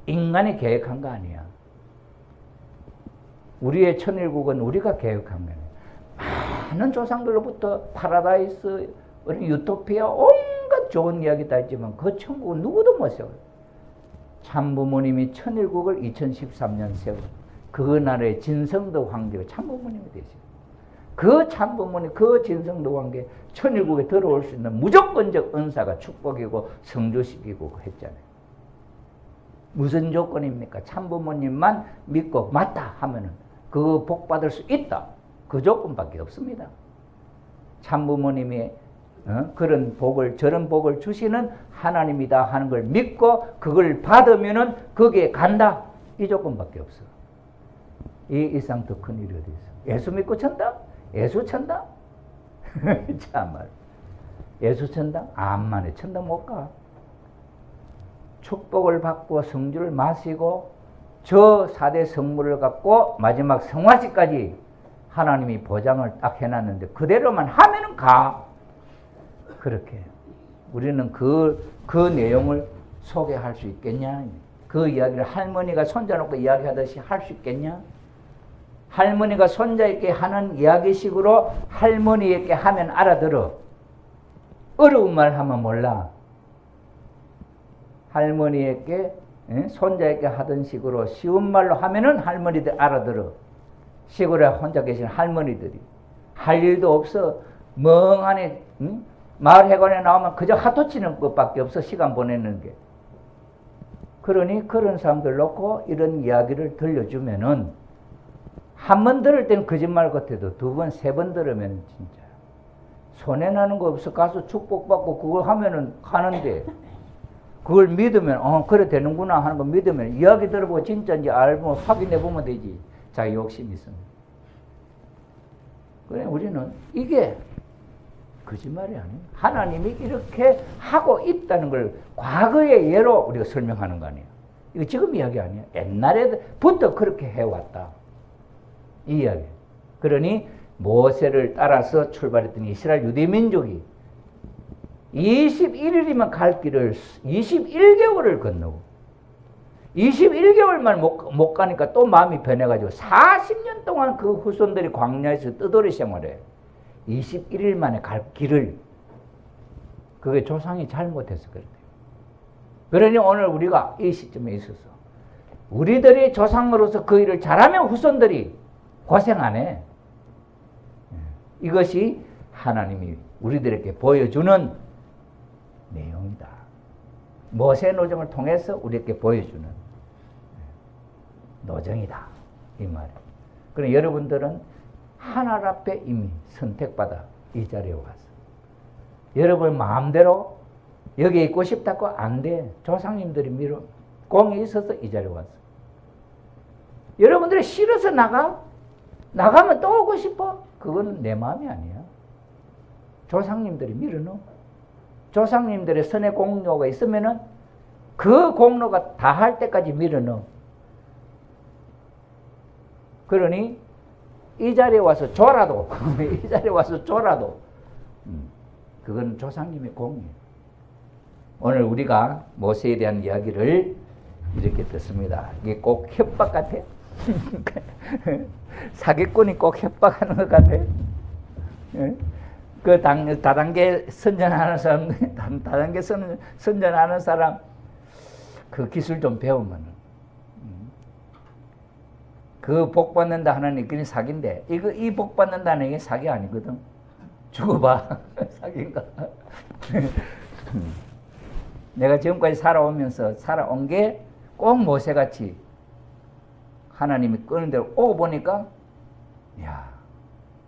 인간이 계획한 거 아니야. 우리의 천일국은 우리가 계획한 거예요. 많은 조상들로부터 파라다이스, 유토피아, 온갖 좋은 이야기 다 있지만 그 천국은 누구도 못 세워요. 참부모님이 천일국을 2013년 세워. 그 나라의 진성도 황제가 참부모님이 되죠. 그 참부모님, 그 진성도 황제 천일국에 들어올 수 있는 무조건적 은사가 축복이고 성주식이고 했잖아요. 무슨 조건입니까? 참부모님만 믿고 맞다 하면은 그 복 받을 수 있다. 그 조건밖에 없습니다. 참부모님이 그런 복을, 저런 복을 주시는 하나님이다 하는 걸 믿고 그걸 받으면은 거기에 간다. 이 조건밖에 없어. 이 이상 더 큰 일이 어디 있어? 예수 믿고 천다? 예수 천다? 참말. 예수 천다? 암만에 천다 못 가. 축복을 받고 성주를 마시고 저 4대 성물을 갖고 마지막 성화식까지 하나님이 보장을 딱 해놨는데 그대로만 하면은 가. 그렇게 우리는 그 내용을 소개할 수 있겠냐? 그 이야기를 할머니가 손자놓고 이야기하듯이 할 수 있겠냐? 할머니가 손자에게 하는 이야기식으로 할머니에게 하면 알아들어. 어려운 말 하면 몰라. 할머니에게 손자에게 하던 식으로 쉬운 말로 하면은 할머니들 알아들어. 시골에 혼자 계신 할머니들이 할 일도 없어. 멍하니 마을회관에 나오면 그저 하도 치는 것밖에 없어. 시간 보내는 게. 그러니 그런 사람들 놓고 이런 이야기를 들려주면은 한 번 들을 때는 거짓말 같아도 두 번, 세 번 들으면 진짜 손해나는 거 없어. 가서 축복받고 그걸 하면은 가는데 그걸 믿으면 그래 되는구나 하는 거 믿으면 이야기 들어보고 진짜인지 알고 확인해 보면 되지. 자기 욕심이 있으면. 그래 우리는 이게 거짓말이 아니에요. 하나님이 이렇게 하고 있다는 걸 과거의 예로 우리가 설명하는 거 아니에요. 이거 지금 이야기 아니에요. 옛날에부터 그렇게 해왔다. 이 이야기. 그러니 모세를 따라서 출발했던 이스라엘 유대민족이 21일이면 갈 길을 21개월을 건너고 21개월만 못 가니까 또 마음이 변해가지고 40년 동안 그 후손들이 광야에서 뜨돌이 생활해. 21일 만에 갈 길을 그게 조상이 잘못해서 그래요. 그러니 오늘 우리가 이 시점에 있어서 우리들이 조상으로서 그 일을 잘하면 후손들이 고생 안 해. 이것이 하나님이 우리들에게 보여주는 내용이다. 모세 노정을 통해서 우리에게 보여주는 노정이다. 이 말이에요. 그럼 여러분들은 하나님 앞에 이미 선택받아 이 자리에 와서 여러분 마음대로 여기 있고 싶다고 안 돼. 조상님들이 밀어 공이 있어서 이 자리에 왔어. 여러분들이 싫어서 나가면 또 오고 싶어? 그건 내 마음이 아니야. 조상님들이 밀어넣어. 조상님들의 선의 공로가 있으면은 그 공로가 다 할 때까지 밀어넣어. 그러니 이 자리에 와서 줘라도 이 자리에 와서 줘라도 그건 조상님의 공이에요. 오늘 우리가 모세에 대한 이야기를 이렇게 듣습니다. 이게 꼭 협박 같아. 사기꾼이 꼭 협박하는 것 같아. 그 다단계 선전하는 사람, 다단계 선전하는 사람 그 기술 좀 배우면 그 복 받는다 하는 그게 사기인데 이 복 받는다는 게 사기 아니거든. 죽어봐. 사기인가? 내가 지금까지 살아온 게 꼭 모세같이 하나님이 끄는 대로 오고 보니까 야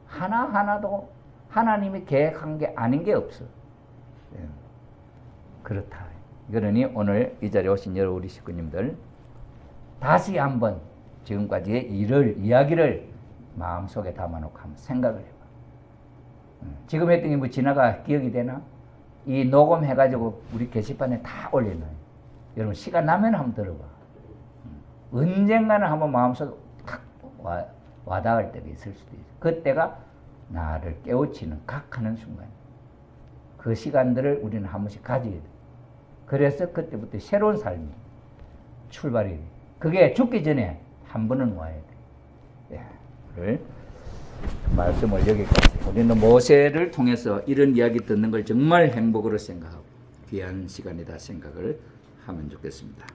하나하나도 하나님이 계획한 게 아닌 게 없어. 그렇다. 그러니 오늘 이 자리에 오신 여러 우리 식구님들 다시 한번 지금까지의 이야기를 마음속에 담아놓고 한번 생각을 해봐. 지금 했던 게 뭐 지나가 기억이 되나? 이 녹음해가지고 우리 게시판에 다 올려놔요. 여러분 시간 나면 한번 들어봐. 언젠가는 한번 마음속에 탁 와닿을 때가 있을 수도 있어. 그때가 나를 깨우치는 각하는 순간. 그 시간들을 우리는 한 번씩 가져야 돼. 그래서 그때부터 새로운 삶이 출발이 돼. 그게 죽기 전에 한 번은 와야 돼. 오늘 말씀을 여기까지. 우리는 모세를 통해서 이런 이야기 듣는 걸 정말 행복으로 생각하고 귀한 시간이다 생각을 하면 좋겠습니다.